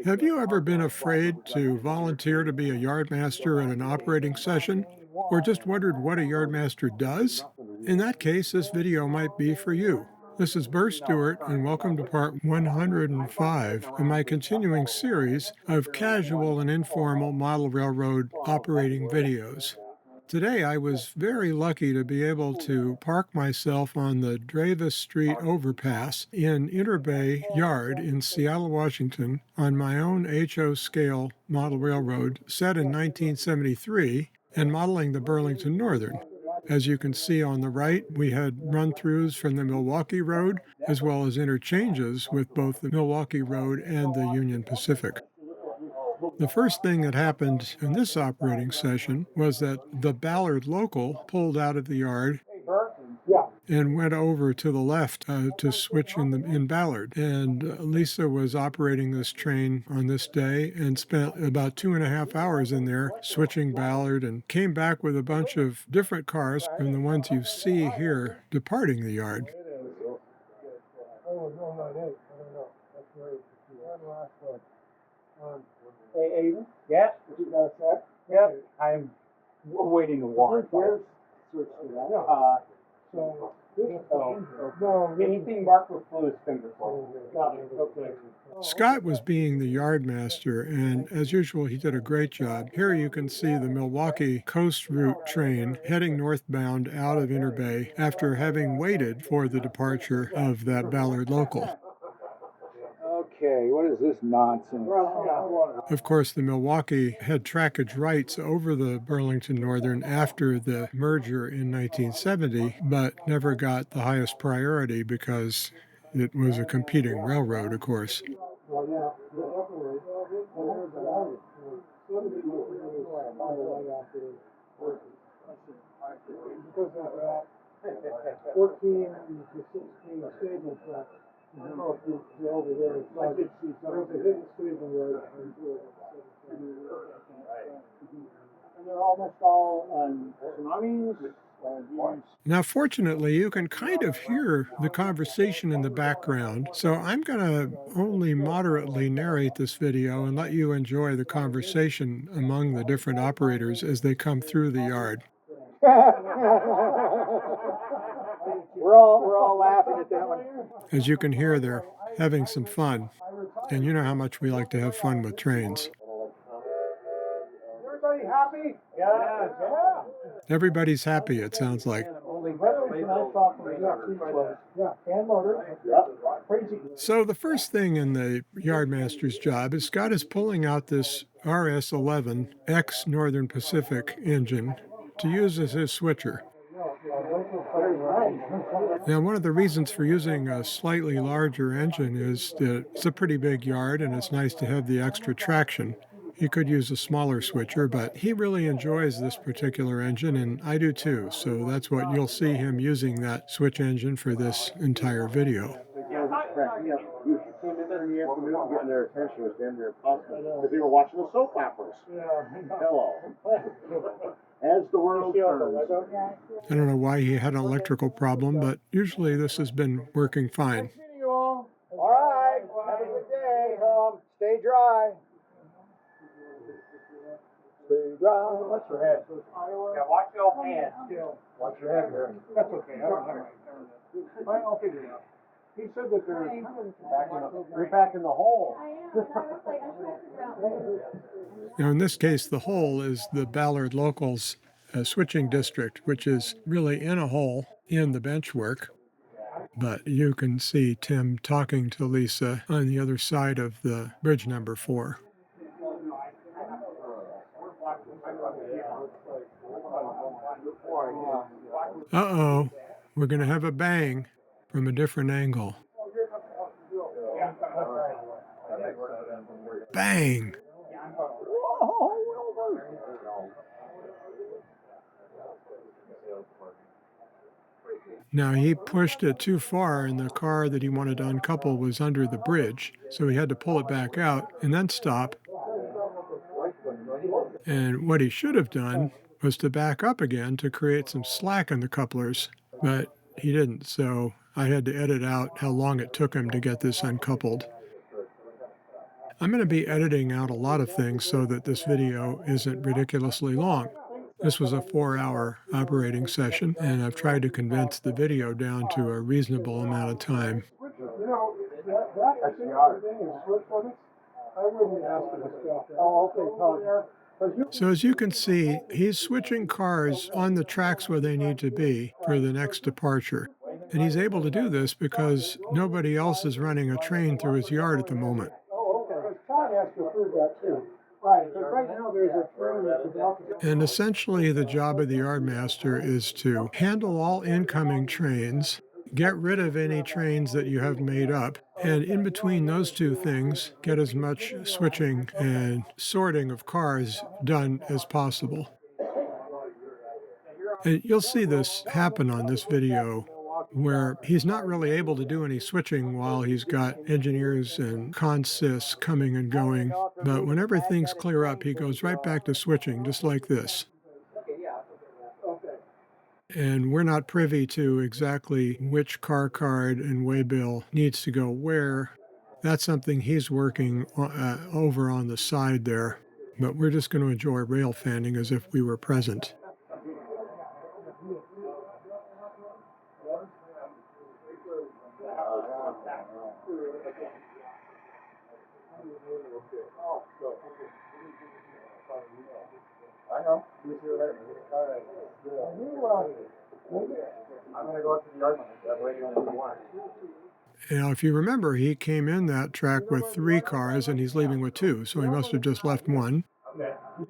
Have you ever been afraid to volunteer to be a yardmaster at an operating session? Or just wondered what a yardmaster does? In that case, this video might be for you. This is Burr Stewart, and welcome to part 105 of my continuing series of casual and informal model railroad operating videos. Today, I was very lucky to be able to park myself on the Dravis Street overpass in Interbay Yard in Seattle, Washington, on my own HO scale model railroad set in 1973 and modeling the Burrlington Northern. As you can see on the right, we had run-throughs from the Milwaukee Road, as well as interchanges with both the Milwaukee Road and the Union Pacific. The first thing that happened in this operating session was that the Ballard local pulled out of the yard and went over to the left to switch in Ballard. And Lisa was operating this train on this day and spent about 2.5 hours in there switching Ballard and came back with a bunch of different cars from the ones you see here departing the yard. Hey, Aiden? Yes? You got a sec? Yep. I'm waiting to walk. Switch to that. Anything marked with blue is finger okay. Scott was being the yardmaster, and as usual, he did a great job. Here you can see the Milwaukee Coast Route train heading northbound out of Interbay after having waited for the departure of that Ballard local. Okay, what is this nonsense? Of course, the Milwaukee had trackage rights over the Burrlington Northern after the merger in 1970, but never got the highest priority because it was a competing railroad, of course. Now, fortunately, you can kind of hear the conversation in the background, so I'm going to only moderately narrate this video and let you enjoy the conversation among the different operators as they come through the yard. We're all laughing at that one. As you can hear, they're having some fun, and you know how much we like to have fun with trains. Everybody happy? Yeah. Everybody's happy, it sounds like. So the first thing in the yardmaster's job is Scott is pulling out this RS-11 X Northern Pacific engine to use as his switcher. Now, one of the reasons for using a slightly larger engine is that it's a pretty big yard and it's nice to have the extra traction. He could use a smaller switcher, but he really enjoys this particular engine, and I do too. So that's what you'll see him using, that switch engine, for this entire video. You came in there in the afternoon getting their attention was damn near impossible because they were watching the soap operas. Hello. As the world turns. I don't know why he had an electrical problem, but usually this has been working fine. All right. Have a good day. Stay dry. Stay dry. Watch your head. Yeah, watch your hands. Watch your head there. That's okay. I don't have it. I'll figure it out. He said that they're back in the hole. Now, in this case, the hole is the Ballard locals switching district, which is really in a hole in the benchwork. But you can see Tim talking to Lisa on the other side of the bridge number 4. Uh-oh, we're going to have a bang from a different angle. Bang! Now, he pushed it too far, and the car that he wanted to uncouple was under the bridge, so he had to pull it back out and then stop. And what he should have done was to back up again to create some slack in the couplers, but he didn't, so I had to edit out how long it took him to get this uncoupled. I'm going to be editing out a lot of things so that this video isn't ridiculously long. This was a 4-hour operating session, and I've tried to condense the video down to a reasonable amount of time. You know, that thing is switch limits. I wouldn't ask for this stuff. Oh, okay, tell you. So as you can see, he's switching cars on the tracks where they need to be for the next departure. And he's able to do this because nobody else is running a train through his yard at the moment. Oh, okay. Because Todd has to approve that too. Right, because right now there's a train that's about to... And essentially the job of the Yardmaster is to handle all incoming trains, get rid of any trains that you have made up, and in between those two things, get as much switching and sorting of cars done as possible. And you'll see this happen on this video where he's not really able to do any switching while he's got engineers and consists coming and going. But whenever things clear up, he goes right back to switching, just like this. And we're not privy to exactly which car card and waybill needs to go where. That's something he's working over on the side there. But we're just going to enjoy rail fanning as if we were present. I know. See you later. All right. I'm going to go up to the yard. That way you only want. Now, if you remember, he came in that track with 3 cars and he's leaving with 2, so he must have just left 1.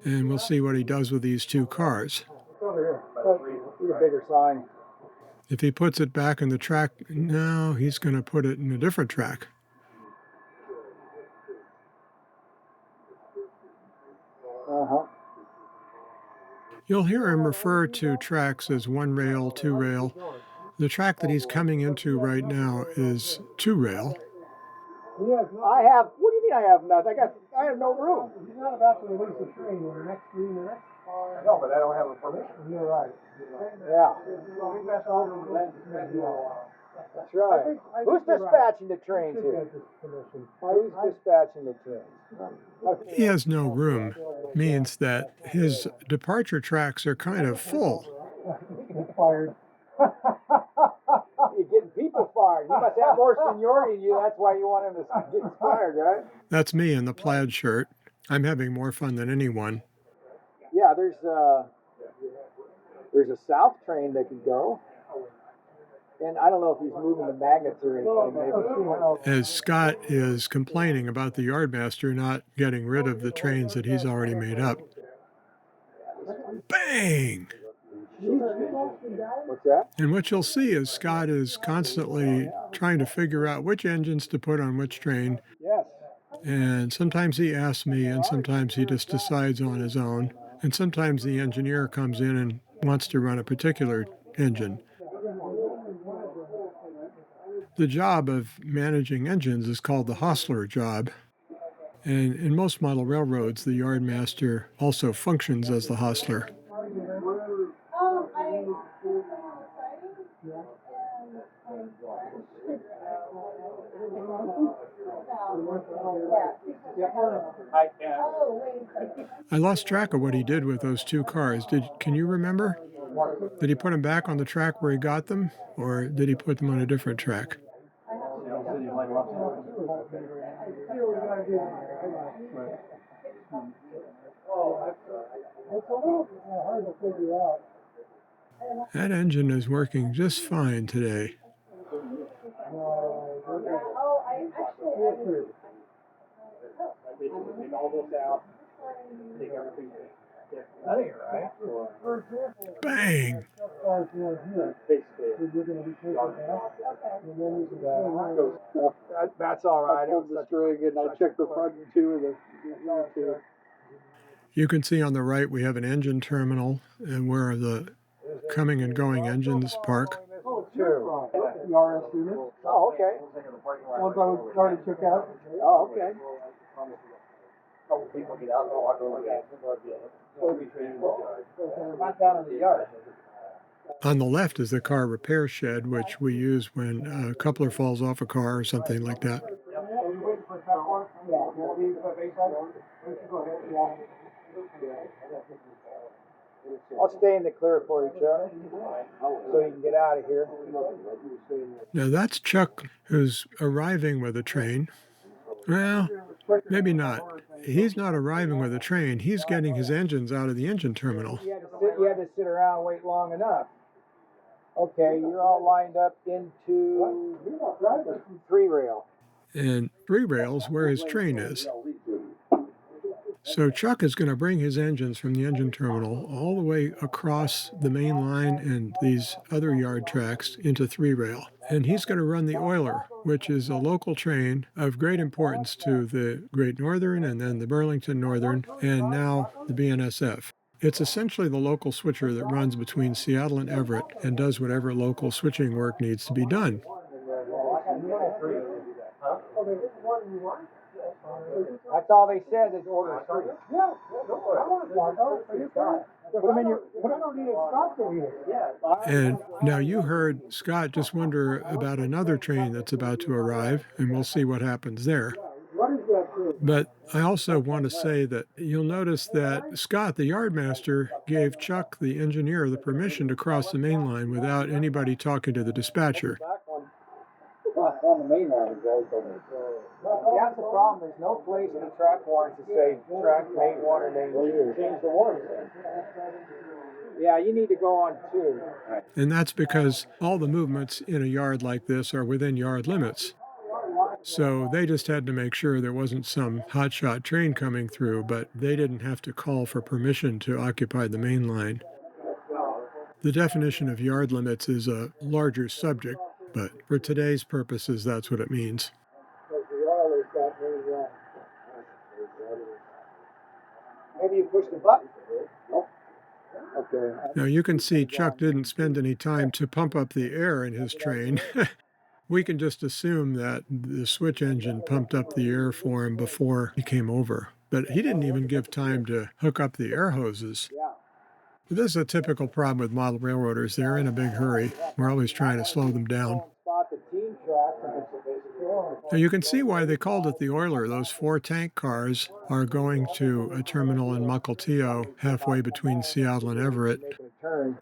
And we'll see what he does with these 2 cars. Need a bigger sign. If he puts it back in the track, no, he's going to put it in a different track. Uh-huh. You'll hear him refer to tracks as 1 rail, 2 rail. The track that he's coming into right now is 2 rail. I have, what do you mean I have nothing? I have no room. He's not about to release a train in the next 3 minutes. No, but I don't have a permission. You're right. Yeah. That's right. Who's dispatching the trains here? Who's dispatching the trains? He has no room, means that his departure tracks are kind of full. Fired. You're getting people fired. He must have more seniority than you. That's why you want him to get fired, right? That's me in the plaid shirt. I'm having more fun than anyone. Yeah, there's a south train that could go. And I don't know if he's moving the magnets or anything. As Scott is complaining about the Yardmaster not getting rid of the trains that he's already made up. Bang! What's that? And what you'll see is Scott is constantly trying to figure out which engines to put on which train. Yes. And sometimes he asks me, and sometimes he just decides on his own. And sometimes the engineer comes in and wants to run a particular engine. The job of managing engines is called the hostler job. And in most model railroads, the Yardmaster also functions as the hostler. I lost track of what he did with those 2 cars. Can you remember? Did he put them back on the track where he got them, or did he put them on a different track? That engine is working just fine today. Bang! That's all right. It was destroying it, and I checked the front two of the. You can see on the right we have an engine terminal and where the coming and going engines park. Oh, sure. The RS units. Oh, okay. Ones I was already took out. Oh, okay. Couple people get out and walk over the not down in the yard. On the left is the car repair shed, which we use when a coupler falls off a car or something like that. I'll stay in the clear for you, Chuck, so you can get out of here. Now that's Chuck who's arriving with a train. Well, maybe not. He's not arriving with a train. He's getting his engines out of the engine terminal. You had to sit around and wait long enough. Okay, you're all lined up into 3 rail. And 3 rails where his train is. So Chuck is going to bring his engines from the engine terminal all the way across the main line and these other yard tracks into 3 rail. And he's going to run the Oiler, which is a local train of great importance to the Great Northern and then the Burrlington Northern and now the BNSF. It's essentially the local switcher that runs between Seattle and Everett and does whatever local switching work needs to be done. That's all they said is order 3. Put them in your. And now you heard Scott just wonder about another train that's about to arrive, and we'll see what happens there. But I also want to say that you'll notice that Scott, the Yardmaster, gave Chuck, the engineer, the permission to cross the main line without anybody talking to the dispatcher. On the main line, that's the problem. There's no place in the track warrants to say track main 1 or main 2. Change the warrants. Yeah, you need to go on 2. And that's because all the movements in a yard like this are within yard limits. So they just had to make sure there wasn't some hotshot train coming through, but they didn't have to call for permission to occupy the main line. The definition of yard limits is a larger subject, but for today's purposes, that's what it means. Maybe you push the button. Okay. Now you can see Chuck didn't spend any time to pump up the air in his train. We can just assume that the switch engine pumped up the air for him before he came over. But he didn't even give time to hook up the air hoses. This is a typical problem with model railroaders. They're in a big hurry. We're always trying to slow them down. Now you can see why they called it the Oiler. Those 4 tank cars are going to a terminal in Mukilteo, halfway between Seattle and Everett,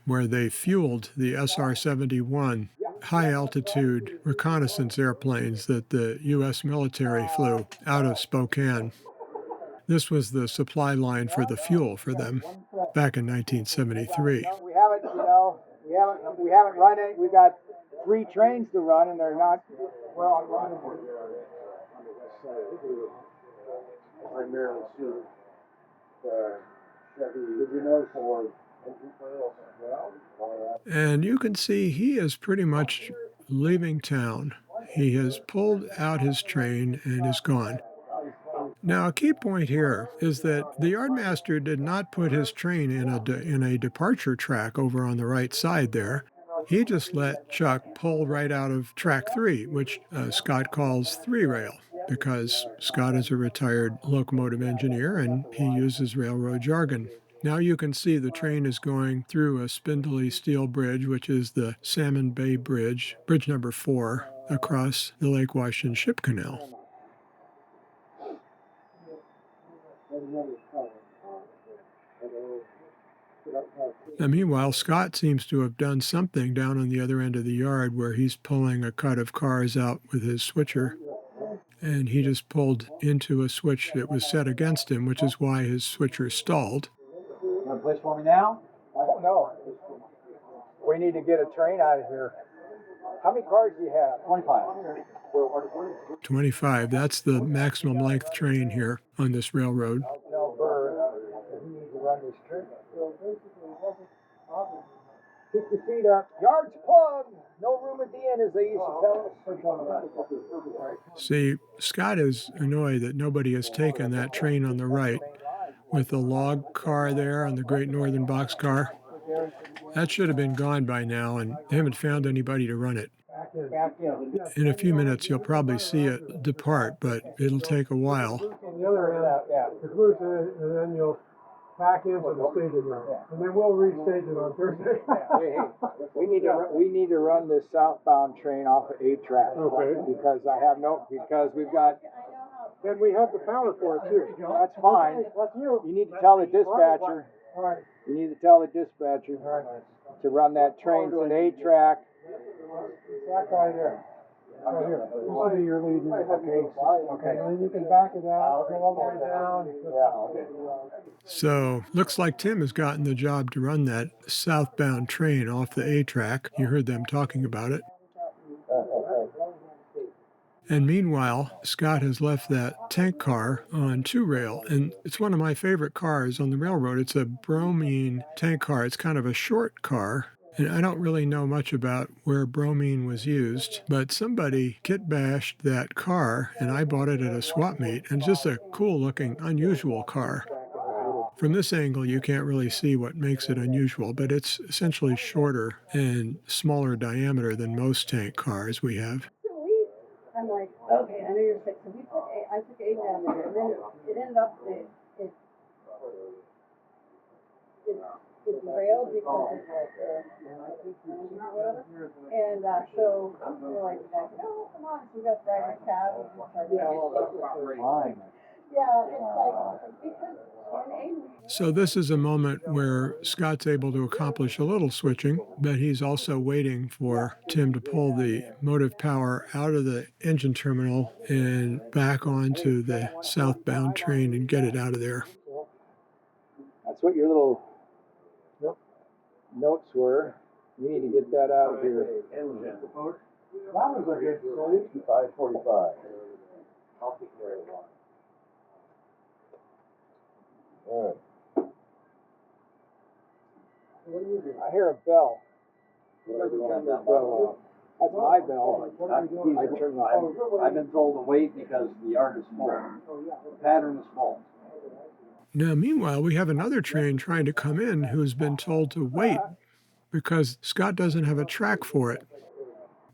where they fueled the SR-71 high-altitude reconnaissance airplanes that the U.S. military flew out of Spokane. This was the supply line for the fuel for them back in 1973. We haven't run it. We've got 3 trains to run, and they're not. Well, I'm running Primarily suited Chevy. Did you notice for And you can see he is pretty much leaving town. He has pulled out his train and is gone. Now, a key point here is that the Yardmaster did not put his train in a departure track over on the right side there. He just let Chuck pull right out of track 3, which Scott calls 3 rail, because Scott is a retired locomotive engineer and he uses railroad jargon. Now you can see the train is going through a spindly steel bridge, which is the Salmon Bay Bridge, bridge number 4, across the Lake Washington Ship Canal. Now, meanwhile, Scott seems to have done something down on the other end of the yard where he's pulling a cut of cars out with his switcher. And he just pulled into a switch that was set against him, which is why his switcher stalled. You want to push for me now? I don't know. We need to get a train out of here. How many cars do you have? 25. 25. That's the maximum length train here on this railroad. I'll tell Burr that he needs to run this train. Keep your feet up. Yards plugged. No room at the end, as they used to tell us. See, Scott is annoyed that nobody has taken that train on the right with the log car there on the Great Northern boxcar. That should have been gone by now, and they haven't found anybody to run it. In a few minutes, you'll probably see it depart, but it'll take a while. And the other end, and then you'll back into the staging room, and then we'll restage it on Thursday. We need to run this southbound train off of 8 track. Okay. Because we've got then we have the power for it too. That's fine. That's you. You need to tell the dispatcher. All right. You need to tell the dispatcher to run that train to an A track. That guy there. Right here. This will be your lead. Okay. And then you can back it out, go all the way down. Yeah. Okay. So, looks like Tim has gotten the job to run that southbound train off the A track. You heard them talking about it. And meanwhile, Scott has left that tank car on 2-rail, and it's one of my favorite cars on the railroad. It's a Bromine tank car. It's kind of a short car, and I don't really know much about where Bromine was used, but somebody kit bashed that car, and I bought it at a swap meet, and it's just a cool-looking, unusual car. From this angle, you can't really see what makes it unusual, but it's essentially shorter and smaller diameter than most tank cars we have. I'm like, okay, I know you're sick. So I took A down there, and then it ended up it's railed because it's like whatever. And so we're like, oh, come on. So we got to drive a cab. Yeah, it's like because So this is a moment where Scott's able to accomplish a little switching, but he's also waiting for Tim to pull the motive power out of the engine terminal and back onto the southbound train and get it out of there. That's what your little notes were. We need to get that out of here. Engine. That was a good 545. I'll take care of it. All right. I hear a bell. Turn that bell off. That's my bell. I turn it off. I've been told to wait because the yard is full. The pattern is full. Now, meanwhile, we have another train trying to come in who's been told to wait because Scott doesn't have a track for it.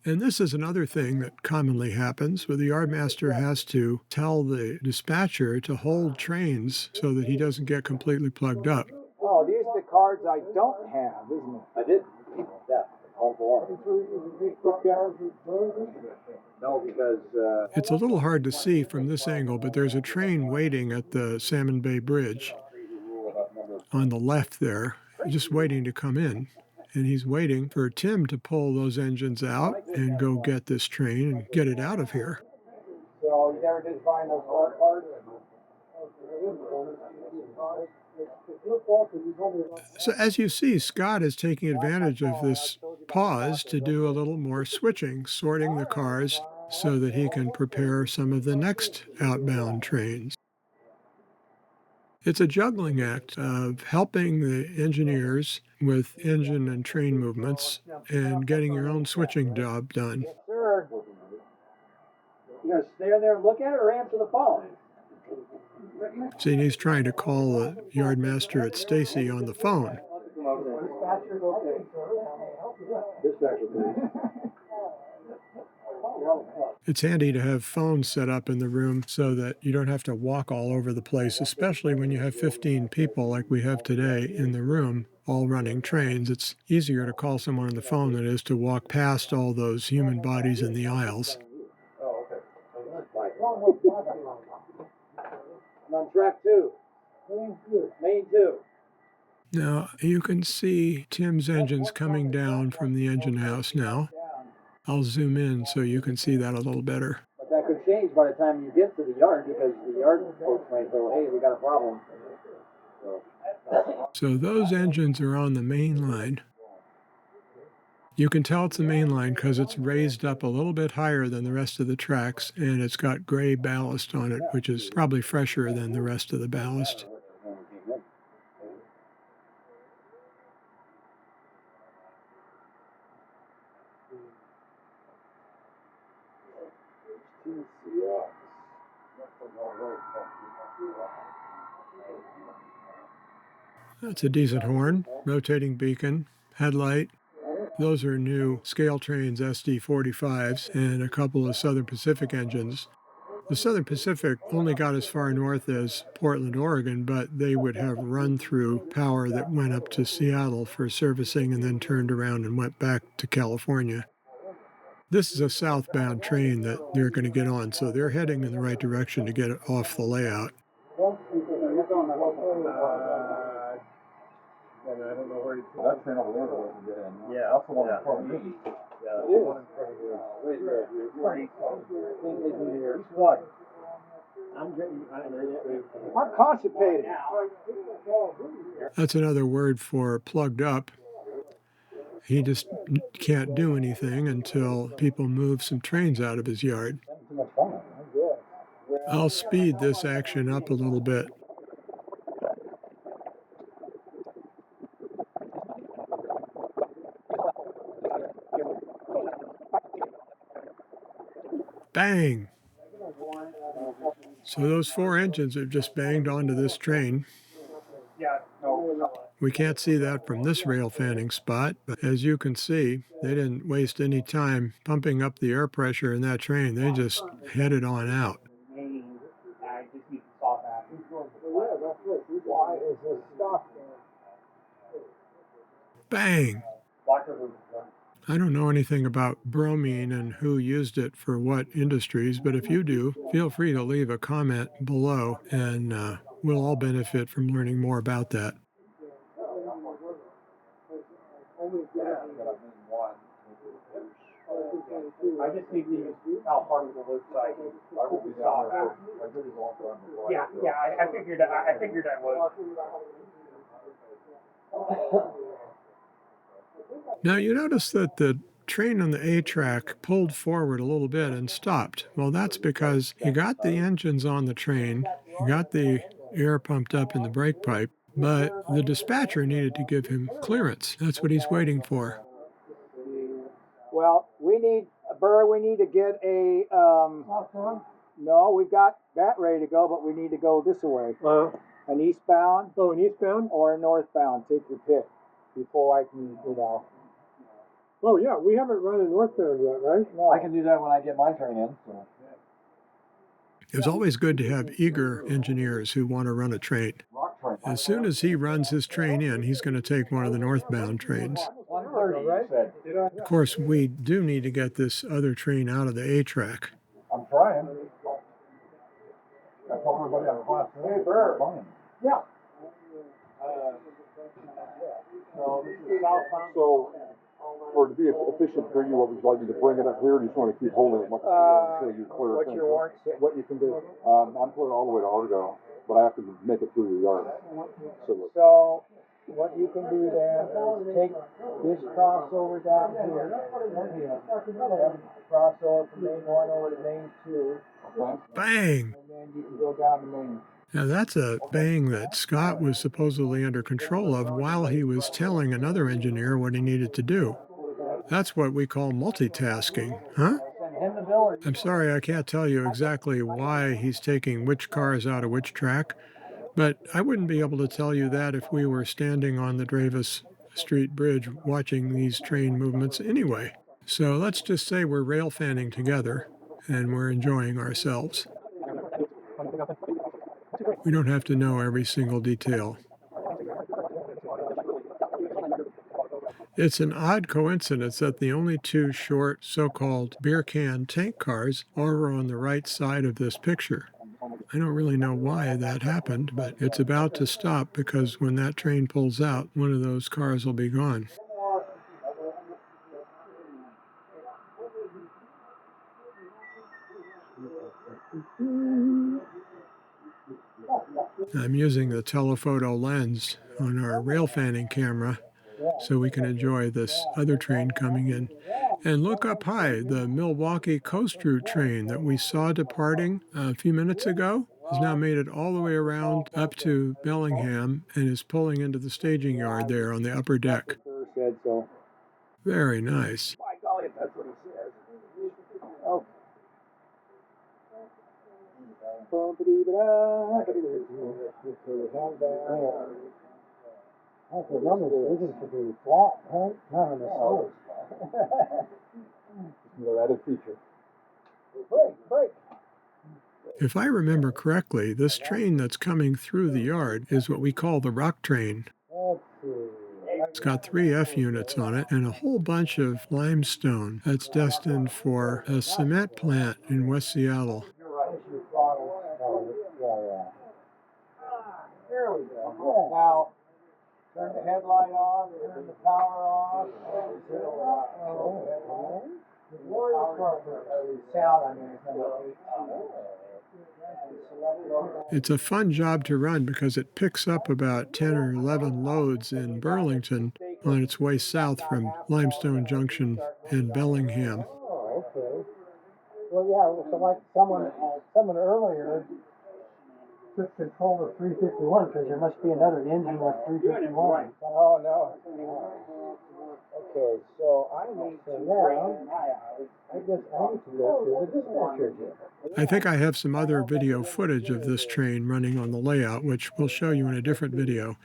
And this is another thing that commonly happens where the Yardmaster has to tell the dispatcher to hold trains so that he doesn't get completely plugged up. Oh, these are the cards I don't have, isn't it? I did. Yeah. All for No, because... It's a little hard to see from this angle, but there's a train waiting at the Salmon Bay Bridge on the left there, just waiting to come in. And he's waiting for Tim to pull those engines out and go get this train and get it out of here. So you never did find those cards? So as you see, Scott is taking advantage of this pause to do a little more switching, sorting the cars so that he can prepare some of the next outbound trains. It's a juggling act of helping the engineers with engine and train movements and getting your own switching job done. Yes, sir. You gonna stay there and look at it or answer the phone? See, he's trying to call the Yardmaster at Stacy on the phone. It's handy to have phones set up in the room so that you don't have to walk all over the place, especially when you have 15 people like we have today in the room, all running trains. It's easier to call someone on the phone than it is to walk past all those human bodies in the aisles. Oh, okay. I'm on track 2. Main 2. Now, you can see Tim's engines coming down from the engine house now. I'll zoom in so you can see that a little better. But that could change by the time you get to the yard because the yard folks might go, hey, we got a problem. So those engines are on the main line. You can tell it's the main line because it's raised up a little bit higher than the rest of the tracks, and it's got gray ballast on it, which is probably fresher than the rest of the ballast. That's a decent horn, rotating beacon, headlight. Those are new ScaleTrains SD45s and a couple of Southern Pacific engines. The Southern Pacific only got as far north as Portland, Oregon, but they would have run through power that went up to Seattle for servicing and then turned around and went back to California. This is a southbound train that they're going to get on, so they're heading in the right direction to get it off the layout. And I don't know where That train over there wasn't good in. Yeah. That's the one in front of me. Yeah, it is. Wait, He's what? I'm constipated. That's another word for plugged up. He just can't do anything until people move some trains out of his yard. Too much fun. I'll speed this action up a little bit. Bang! So those 4 engines have just banged onto this train. We can't see that from this rail fanning spot, but as you can see, they didn't waste any time pumping up the air pressure in that train. They just headed on out. Bang! I don't know anything about bromine and who used it for what industries, but if you do, feel free to leave a comment below, and we'll all benefit from learning more about that. I just need to use how part of the loop side. Yeah, I figured I would. Now you notice that the train on the A track pulled forward a little bit and stopped. Well, that's because he got the engines on the train, he got the air pumped up in the brake pipe, but the dispatcher needed to give him clearance. That's what he's waiting for. Well, we need to get a, no, we've got that ready to go, but we need to go this way. An eastbound. Oh, an eastbound? Or a northbound, take your pick, before I can, Oh, yeah, we haven't run a northbound yet, right? No. I can do that when I get my train in. So. It's always good to have eager engineers who want to run a train. As soon as he runs his train in, he's going to take one of the northbound trains. 130, you said. Of course, we do need to get this other train out of the A track. I'm trying. I told everybody on class. Hey, Burr. Yeah. So this is southbound. So, for it to be efficient for you, what would you like me to bring it up here, or do you just want to keep holding it until you clear What's your warrant? What you can do? I'm putting it all the way to Argo, but I have to make it through the yard. So, what you can do then is take this crossover down here, crossover from main 1 over to main 2, Bang! and then you can go down to main. Now that's a bang that Scott was supposedly under control of while he was telling another engineer what he needed to do. That's what we call multitasking, huh? I'm sorry, I can't tell you exactly why he's taking which cars out of which track, but I wouldn't be able to tell you that if we were standing on the Dravis Street Bridge watching these train movements anyway. So let's just say we're rail fanning together and we're enjoying ourselves. We don't have to know every single detail. It's an odd coincidence that the only 2 short so-called beer can tank cars are on the right side of this picture. I don't really know why that happened, but it's about to stop because when that train pulls out, one of those cars will be gone. I'm using the telephoto lens on our rail fanning camera so we can enjoy this other train coming in. And look up high, the Milwaukee Coast Route train that we saw departing a few minutes ago has now made it all the way around up to Bellingham and is pulling into the staging yard there on the upper deck. Said so. Very nice. My golly, if that's what he says. Oh. Oh, for numbers, this is to be flat, right? Not on the slope. Another added feature. Break. If I remember correctly, this train that's coming through the yard is what we call the rock train. Let's see. It's got 3 F units on it and a whole bunch of limestone that's destined for a cement plant in West Seattle. There we go. Now, turn the headlight off, turn the power off. It's a fun job to run because it picks up about 10 or 11 loads in Burrlington on its way south from Limestone Junction and Bellingham. Oh, okay. Well, yeah, so like someone earlier took control of 351 because there must be another engine with 351. Oh, no. Okay, so I need to now, I guess I need to go to the dispatcher again. I think I have some other video footage of this train running on the layout, which we'll show you in a different video.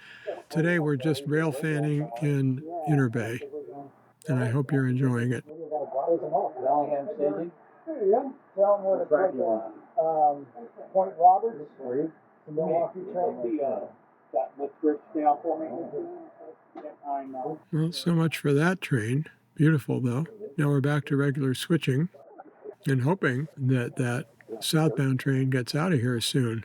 Today we're just rail fanning in Interbay, and I hope you're enjoying it. Bellingham staging. Yeah, tell them where to put Point Roberts, the Milwaukee train. Got the script down for me. I know. Well, so much for that train. Beautiful, though. Now we're back to regular switching and hoping that that southbound train gets out of here soon.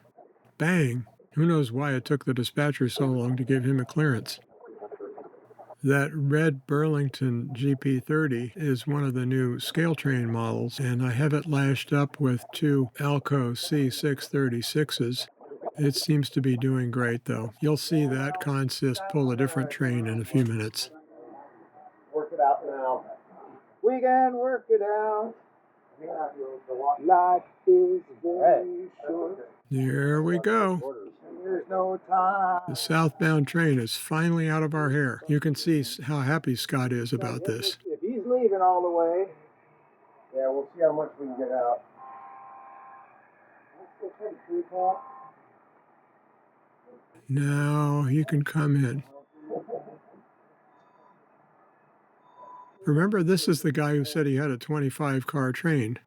Bang! Who knows why it took the dispatcher so long to give him a clearance. That red Burrlington GP30 is one of the new ScaleTrain models, and I have it lashed up with 2 Alco C636s. It seems to be doing great, though. You'll see that consist pull a different train in a few minutes. Work it out now. We can work it out. Life is very short. There we go. There's no time. The southbound train is finally out of our hair. You can see how happy Scott is about this. If he's leaving all the way, yeah, we'll see how much we can get out. Now you can come in. Remember, this is the guy who said he had a 25-car train.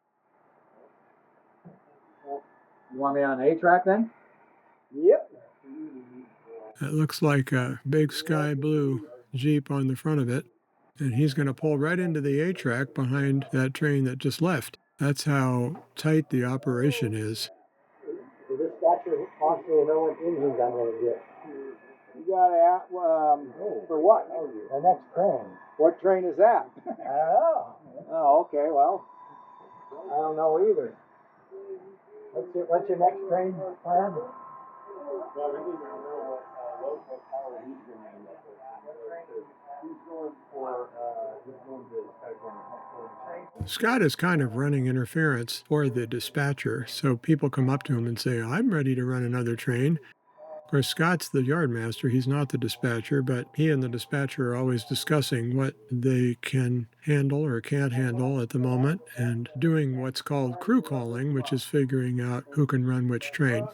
You want me on the A-track then? Yep. That looks like a big sky blue Jeep on the front of it. And he's going to pull right into the A-track behind that train that just left. That's how tight the operation is. The dispatcher wants me to know what engines I'm going to get. You got to ask, for what? The next train. What train is that? I don't know. Oh, okay, well, I don't know either. What's your next train plan? Scott is kind of running interference for the dispatcher, so people come up to him and say, I'm ready to run another train. Of course, Scott's the yardmaster. He's not the dispatcher, but he and the dispatcher are always discussing what they can handle or can't handle at the moment and doing what's called crew calling, which is figuring out who can run which train.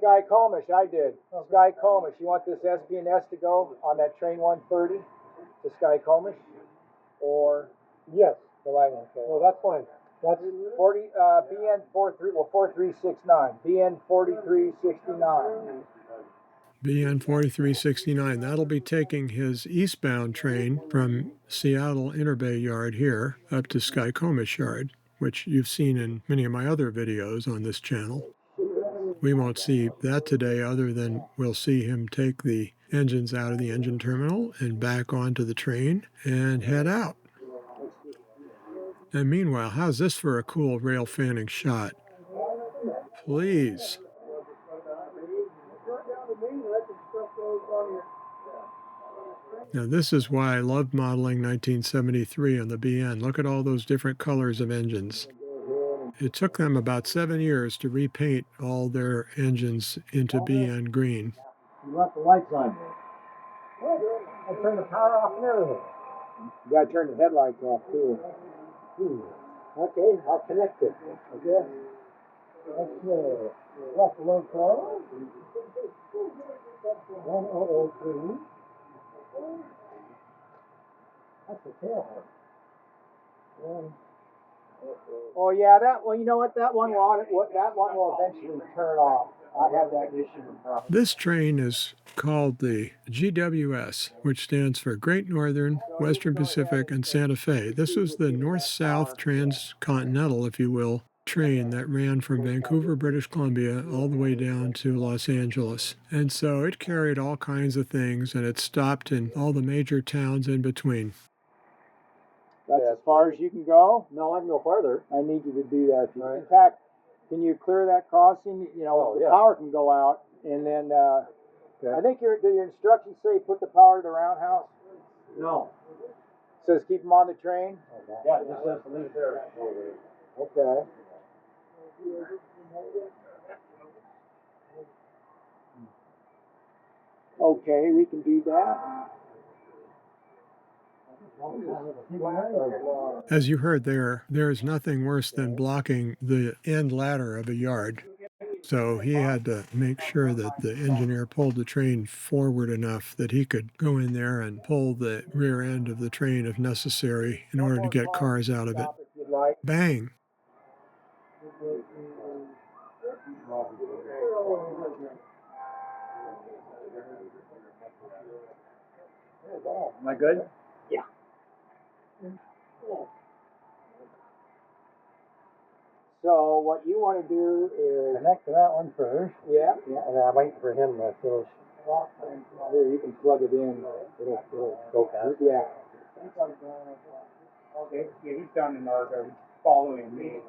Sky Comish, I did. Sky Comish, you want this SP&S to go on that train 130 to Sky Comish? Or? Yes, the line. Okay. Well, that's fine. That's 40, BN 43, well, 4369. BN 4369. BN 4369. That'll be taking his eastbound train from Seattle Interbay Yard here up to Sky Comish Yard, which you've seen in many of my other videos on this channel. We won't see that today other than we'll see him take the engines out of the engine terminal and back onto the train and head out. And meanwhile, how's this for a cool rail fanning shot? Please. Now this is why I loved modeling 1973 on the BN. Look at all those different colors of engines. It took them about 7 years to repaint all their engines into BN green. You want the lights on? I turn the power off and everything. You gotta turn the headlights off too. Okay, I'll connect it. Okay. Okay. Left local. 1003. That's the tail horn. Oh, yeah, that one, you know what, that one will eventually turn off. I have that issue. This train is called the GWS, which stands for Great Northern, Western Pacific, and Santa Fe. This was the north-south transcontinental, if you will, train that ran from Vancouver, British Columbia, all the way down to Los Angeles. And so it carried all kinds of things, and it stopped in all the major towns in between. That's as far as you can go? No, I can go farther. I need you to do that. In fact, can you clear that crossing? You know, the power can go out, and then, I think your instructions say put the power to the roundhouse. No. Says keep them on the train? Yeah, just let leave there. Okay. Okay, we can do that. As you heard there is nothing worse than blocking the end ladder of a yard. So he had to make sure that the engineer pulled the train forward enough that he could go in there and pull the rear end of the train if necessary in order to get cars out of it. Bang! Am I good? Yeah. So what you want to do is connect to that one first. Yeah. And I'm waiting for him to finish. Here, you can plug it in. It'll go fast. Yeah. Okay, yeah, he's down in Argo, following me.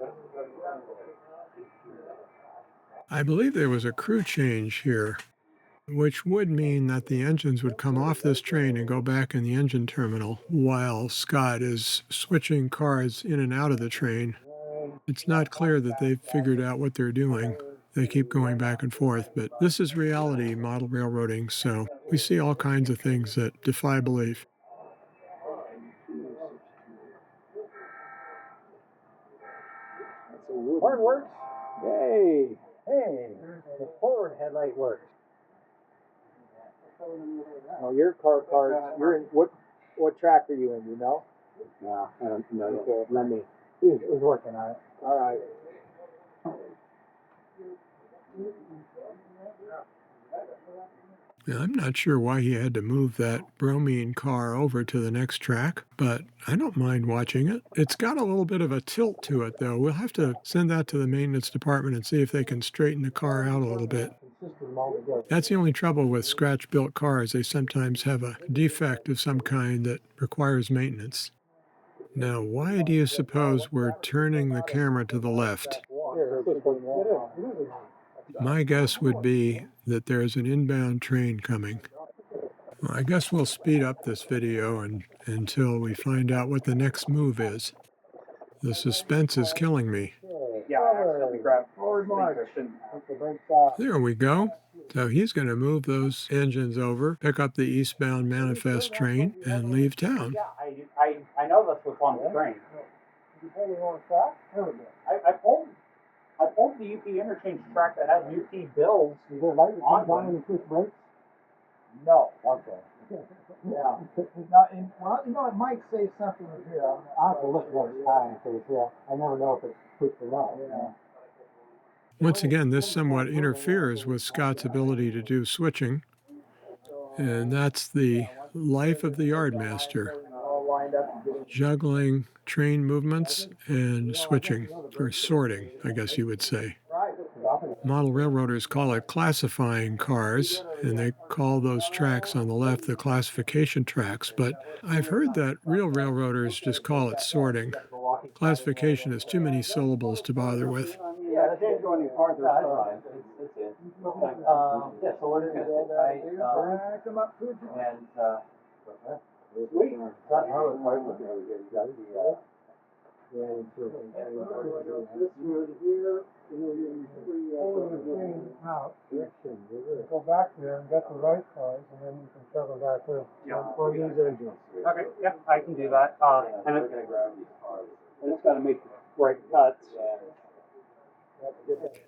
I believe there was a crew change here, which would mean that the engines would come off this train and go back in the engine terminal while Scott is switching cars in and out of the train. It's not clear that they've figured out what they're doing. They keep going back and forth, but this is reality model railroading, so we see all kinds of things that defy belief. Horn works. Yay. Hey, the forward headlight works. Oh, your car, you're in, what track are you in, you know? No, I don't know. Okay. Let me. He's working on it. All right. Now, I'm not sure why he had to move that Bromine car over to the next track, but I don't mind watching it. It's got a little bit of a tilt to it, though. We'll have to send that to the maintenance department and see if they can straighten the car out a little bit. That's the only trouble with scratch-built cars. They sometimes have a defect of some kind that requires maintenance. Now, why do you suppose we're turning the camera to the left? My guess would be that there's an inbound train coming. Well, I guess we'll speed up this video until we find out what the next move is. The suspense is killing me. Yeah, I accidentally grabbed There we go. So he's going to move those engines over, pick up the eastbound manifest train, and leave town. Yeah, I know that's what's on the train. I pulled the UP interchange track that has UP bills on it. No. Okay. Yeah. Now, well, you know, it might say something here. I'll have to look next time because I never know if it's pushed or not. Yeah. Once again, this somewhat interferes with Scott's ability to do switching, and that's the life of the Yardmaster, juggling train movements and switching, or sorting, I guess you would say. Model railroaders call it classifying cars, and they call those tracks on the left the classification tracks, but I've heard that real railroaders just call it sorting. Classification is too many syllables to bother with. Yeah, it didn't go any farther. It's in. Yeah, so we're just going to sit tight. Sweet. That's how it's hard to do. Go back there and get the right size, and then you can settle back with for these engines. Okay, yeah, I can do that. And it's got to make the right cuts.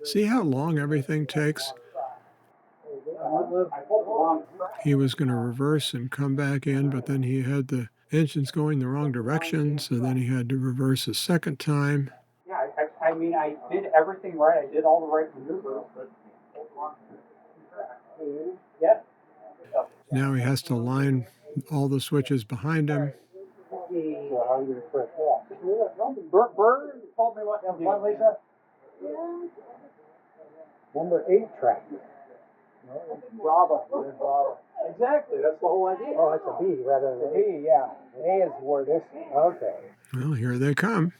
See how long everything takes? He was going to reverse and come back in, but then he had the engine's going the wrong direction, so then he had to reverse a second time. Yeah, I mean, I did everything right. I did all the right maneuvers, but yeah. Now he has to line all the switches behind him. So how are you gonna correct that? Burr told me what to do. What, Lisa? Number 8 track. Bravo. Bravo. Exactly, that's the whole idea. Oh, it's a B rather than an A. Yeah, the A is where this. Okay. Well, here they come.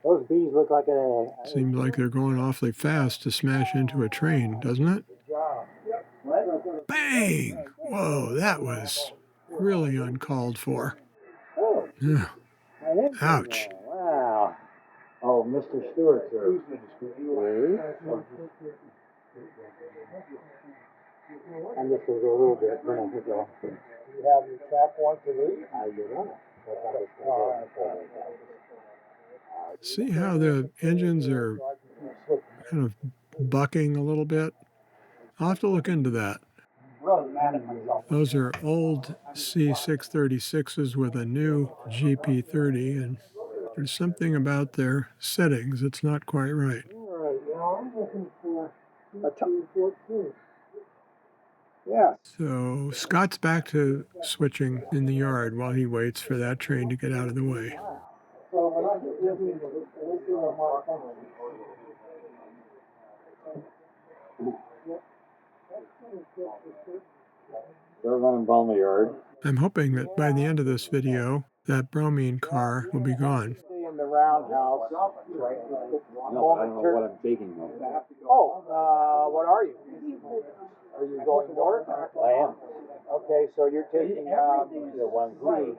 Those B's look like an A. Seems like they're going awfully fast to smash into a train, doesn't it? Good job. Bang! Whoa, that was really uncalled for. Oh, Yeah. I didn't say Ouch. that. Wow. Oh, Mr. Stewart, sir. Who's Mr. Stewart? And this will go a little bit, then I think I'll. You have your track 1 to lead? I do not. See how the engines are kind of bucking a little bit? I'll have to look into that. Really mad at myself. Those are old C636s with a new GP30, and there's something about their settings that's not quite right. All right, now I'm looking for a 14. Yeah. So Scott's back to switching in the yard while he waits for that train to get out of the way. So when I get busy, let's do a more fun. They're running Ballard. I'm hoping that by the end of this video, that bromine car will be gone. Stay in the roundhouse. No, I don't know what I'm taking though. Oh, what are you? Are you going north? I am. Okay, so you're taking the 1-3.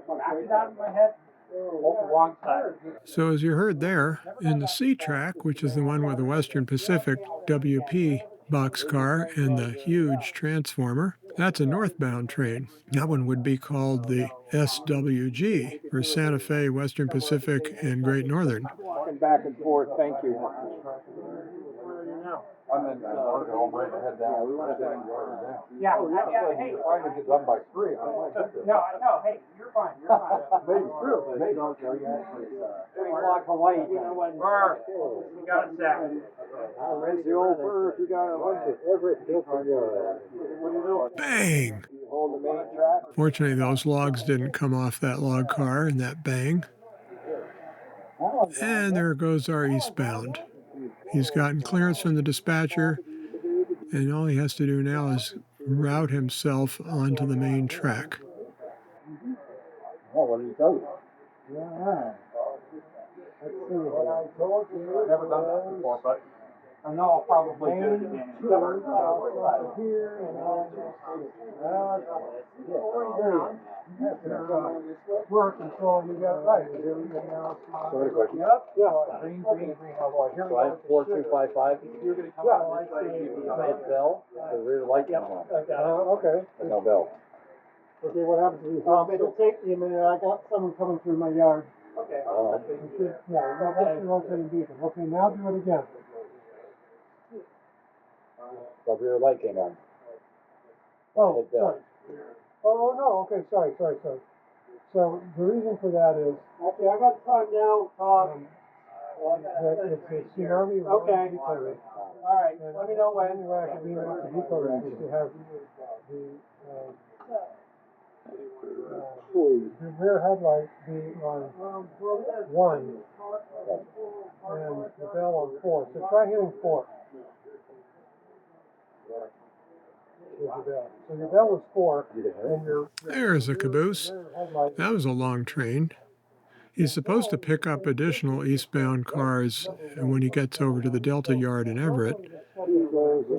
Knocked it out of my head. Oh, wrong side. So as you heard there, in the C track, which is the one with the Western Pacific WP boxcar and the huge transformer, that's a northbound train. That one would be called the SWG, for Santa Fe, Western Pacific, and Great Northern. Walking back and forth, thank you. I'm in all my head down. We want to down. Yeah, hey. Trying to get done by 3. No, hey, you're fine, you're fine. Maybe true. Maybe. 3 o'clock Hawaii. Burr, you got it set. Raise the old Burr if you got it. What are you doing? Bang! You hold the main track. Fortunately, those logs didn't come off that log car in that bang. And there goes our eastbound. He's gotten clearance from the dispatcher, and all he has to do now is route himself onto the main track. Oh, what did he tell you? Yeah. Let's see what I told you. Never done that before, but I know I'll probably do it again. Here and working, so you got it right. Everything else. So any question? Yeah. Green. So I have 4255. You're going to come out this way. Hit bell. The rear light comes on. Okay. No bell. Okay, what happens if you it'll take me a minute. I got someone coming through my yard. Okay. Yeah, that's the rotating beacon. Okay, now do it again. The rear light came on. Oh, Hit bell. sorry. Oh, no, okay, sorry. So the reason for that is. Okay, I got time now. That it's a tsunami. Okay. All right, let me know when. Where I can mean what the decoder is to have the rear headlight be on 1 and the bell on 4. So try hitting 4. Here's the bell. So your bell is 4, and your There's a caboose. rear headlight. That was a long train. He's supposed to pick up additional eastbound cars when he gets over to the Delta Yard in Everett.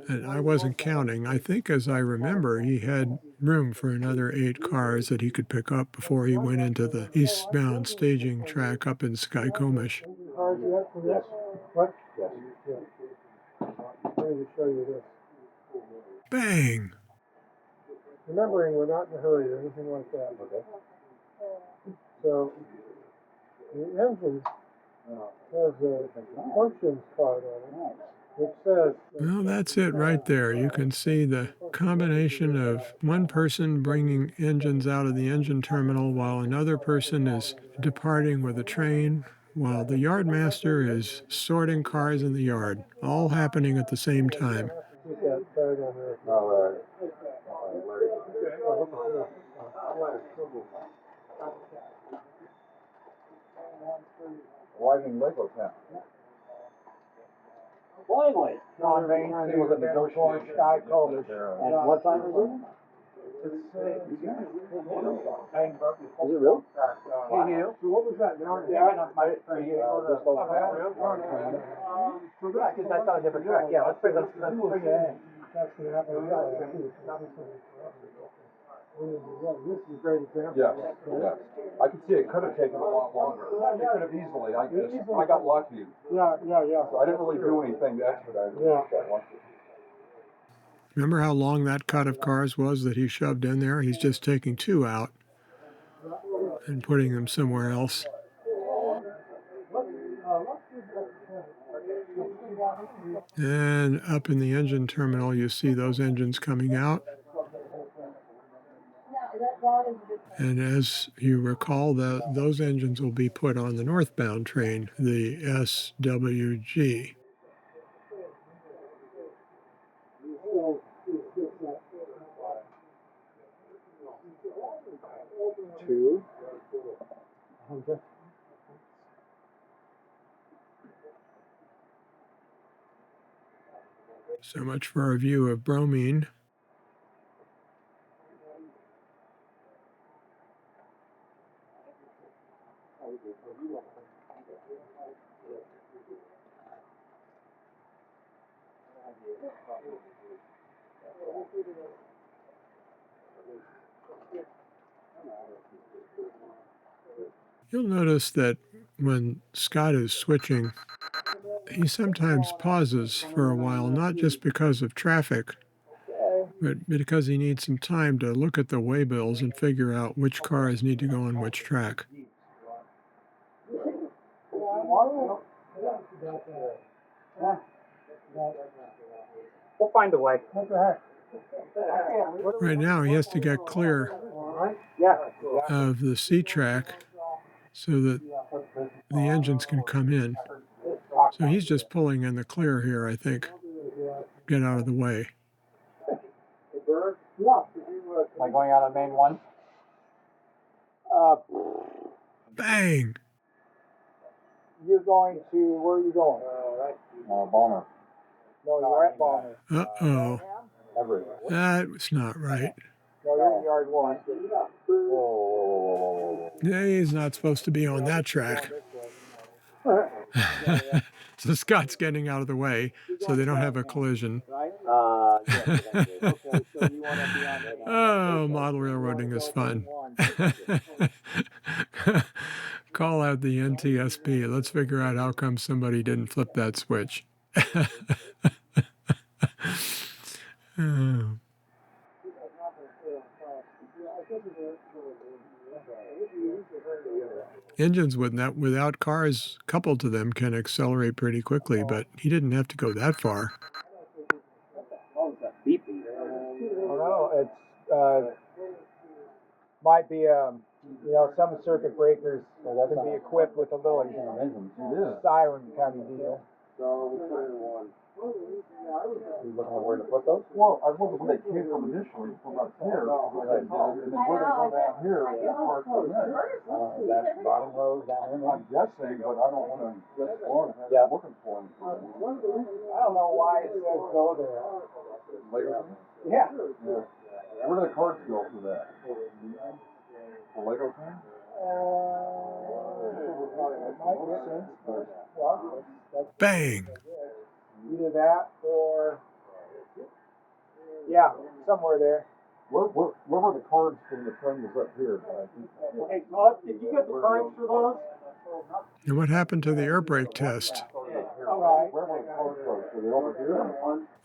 And I wasn't counting. I think, as I remember, he had room for another 8 cars that he could pick up before he went into the eastbound staging track up in Skycomish. Cars yet for this? What? Yes. Yeah. I'm ready to show you this. Bang! Remembering we're not in a hurry or anything like that. Okay. So the engine has a functions card on it. It says. Well, that's it right there. You can see the combination of one person bringing engines out of the engine terminal while another person is departing with a train, while the yardmaster is sorting cars in the yard, all happening at the same time. Put that tag on there. All right. Widening Lego town. Finally. John Bain It was a negotiation. Sky Colors. And what time is it? Is it real? Hey, you? So what was that now? Yeah, because that's on a different track. Yeah, let's bring it in. That's gonna happen. This is a great example. Yes, yes. I could see it could have taken a lot longer. It could have easily. I got lucky. Yeah. So I didn't really do anything to expedite it. Yeah. I just got lucky. Remember how long that cut of cars was that he shoved in there? He's just taking two out and putting them somewhere else. And up in the engine terminal, you see those engines coming out. And as you recall, those engines will be put on the northbound train, the SWG. Two. So much for our view of Bromine. You'll notice that when Scott is switching, he sometimes pauses for a while, not just because of traffic, but because he needs some time to look at the waybills and figure out which cars need to go on which track. We'll find a way. Right now, he has to get clear of the C track so that the engines can come in. So he's just pulling in the clear here, I think. Get out of the way. Am I going out on main one? Bang! You're going to, where are you going? Balmer. No, you're at Ballard. Uh-oh. Everywhere. That was not right. No, you're in yard one. Whoa. Yeah, he's not supposed to be on that track. So Scott's getting out of the way so they don't have a collision. Oh, model railroading is fun. Call out the NTSB. Let's figure out how come somebody didn't flip that switch. Oh. Engines without cars coupled to them can accelerate pretty quickly, but he didn't have to go that far. Oh no, it's might be some circuit breakers can be equipped with a little siren kind of deal. So we put in one. You looking at where to put those? Well, I wonder when they came from initially, from up here, and then where they go down here, that part goes in. That bottom row down in I'm guessing, but I don't want to guess for them. Yeah. Looking for them. I don't know why it says go there. Lego? Yeah. Yeah. Where do the cards go for that? The Lego thing? It might make sense, but that's Bang! either that or somewhere there. Where were the cards from the train was up here? Hey, Todd, did you get the cards for those? And what happened to the air brake test? All right. Where were the cards from? Were they over here?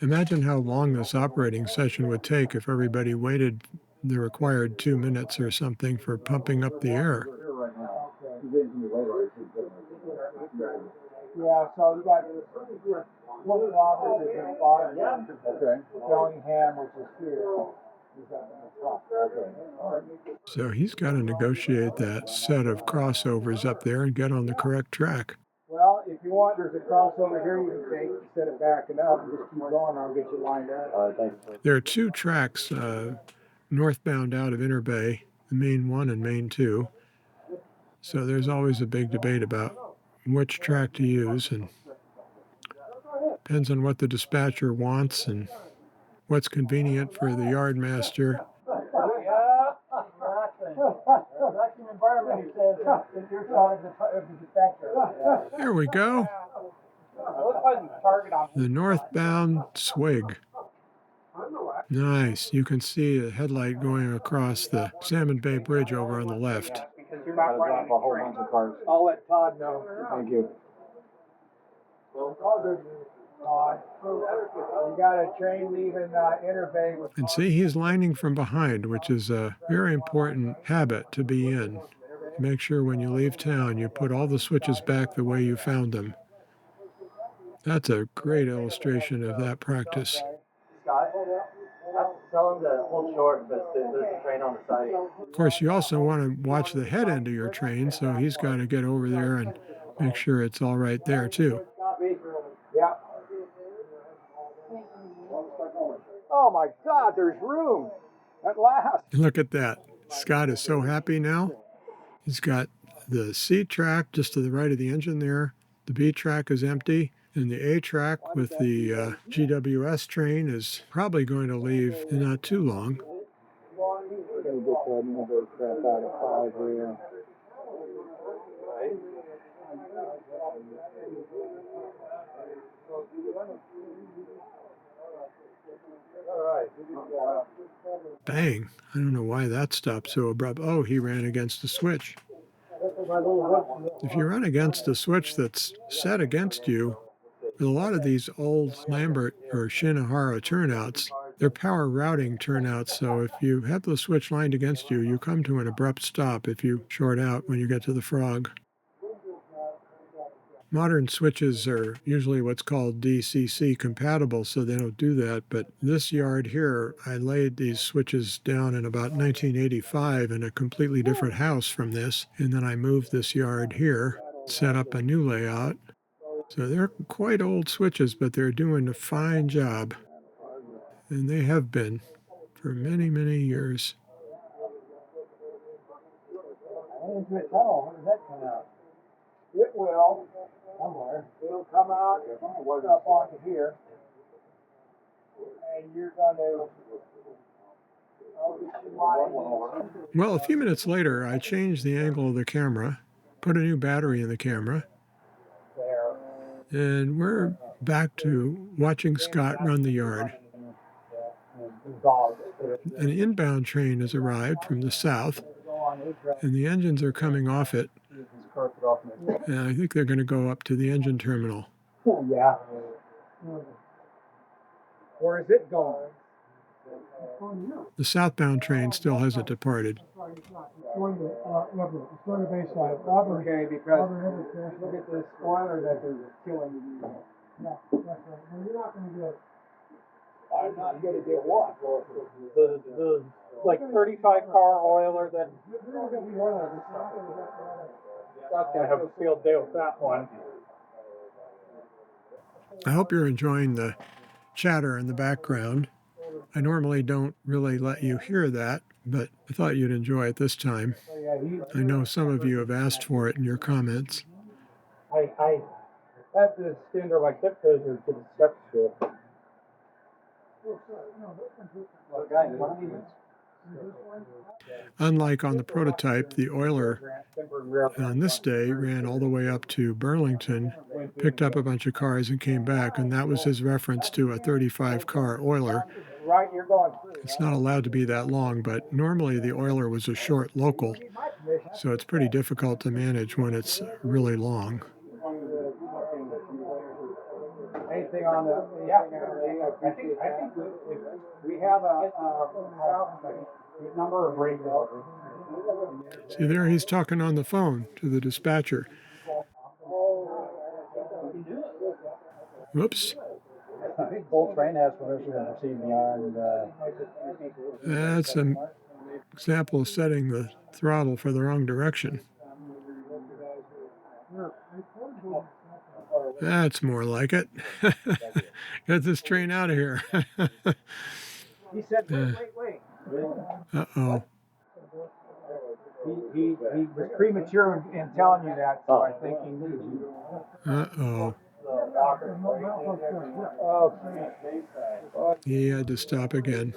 Imagine how long this operating session would take if everybody waited the required 2 minutes or something for pumping up the air. They're here right now. He's getting to me later. Yeah, so you got flip floppers is in bottom. Okay. Bellingham, which is here, is up in the top. Okay. So he's got to negotiate that set of crossovers up there and get on the correct track. Well, if you want, there's a crossover here you can take instead of backing up and just keep going. I'll get you lined up. All right, thanks. There are two tracks northbound out of Interbay, the main one and main two. So there's always a big debate about which track to use, and depends on what the dispatcher wants and what's convenient for the yardmaster. Yeah, exactly. Environment, he says, that you're side of the dispatcher. There we go. The northbound swig. Nice. You can see a headlight going across the Salmon Bay Bridge over on the left. Because you're not running Drop a whole bunch of cars. I'll let Todd know. Thank you. Todd. You got a train leaving Interbay with. And see, he's lining from behind, which is a very important habit to be in. Make sure when you leave town, you put all the switches back the way you found them. That's a great illustration of that practice. Scott, tell him to hold short. There's a train on the side. Of course, you also want to watch the head end of your train, so he's got to get over there and make sure it's all right there, too. Yeah. Oh my God, there's room at last. Look at that. Scott is so happy now. He's got the C track just to the right of the engine there. The B track is empty. And the A track with the GWS train is probably going to leave in not too long. We're going to get that number crap out of 5 here. Bang. I don't know why that stopped so abrupt. Oh, he ran against the switch. If you run against a switch that's set against you, a lot of these old Lambert or Shinohara turnouts, they're power routing turnouts, so if you have the switch lined against you, you come to an abrupt stop if you short out when you get to the frog. Modern switches are usually what's called DCC compatible, so they don't do that, but this yard here, I laid these switches down in about 1985 in a completely different house from this, and then I moved this yard here, set up a new layout. So they're quite old switches, but they're doing a fine job. And they have been for many, many years. Into a tunnel. When does that come out? It will. Somewhere. It'll come out up onto here. And you're going to. Well, a few minutes later, I changed the angle of the camera, put a new battery in the camera, and we're back to watching Scott run the yard. An inbound train has arrived from the south, and the engines are coming off it. And I think they're going to go up to the engine terminal. Yeah. Where is it going? The southbound train still hasn't departed. Okay, because look at the spoiler that they're killing you. No, that's right. Well, you're not going to get. I'm not going to get what? The like 35 car oiler that Scott's gonna have a field day with that one. I hope you're enjoying the chatter in the background. I normally don't really let you hear that, but I thought you'd enjoy it this time. I know some of you have asked for it in your comments. I have to stand there like that because to the step stool. Unlike on the prototype, the oiler on this day ran all the way up to Burrlington, picked up a bunch of cars and came back, and that was his reference to a 35-car oiler. Right, you're going through. It's not allowed to be that long, but normally the oiler was a short local, so it's pretty difficult to manage when it's really long. Anything on the, yeah, I think we have a number of radios. See there, he's talking on the phone to the dispatcher. Whoops. Full train has permission to proceed beyond, That's an example of setting the throttle for the wrong direction. That's more like it. Get this train out of here. he said, wait. Uh-oh. He was premature in telling you that, so I think he needs you. Uh-oh. He had to stop again.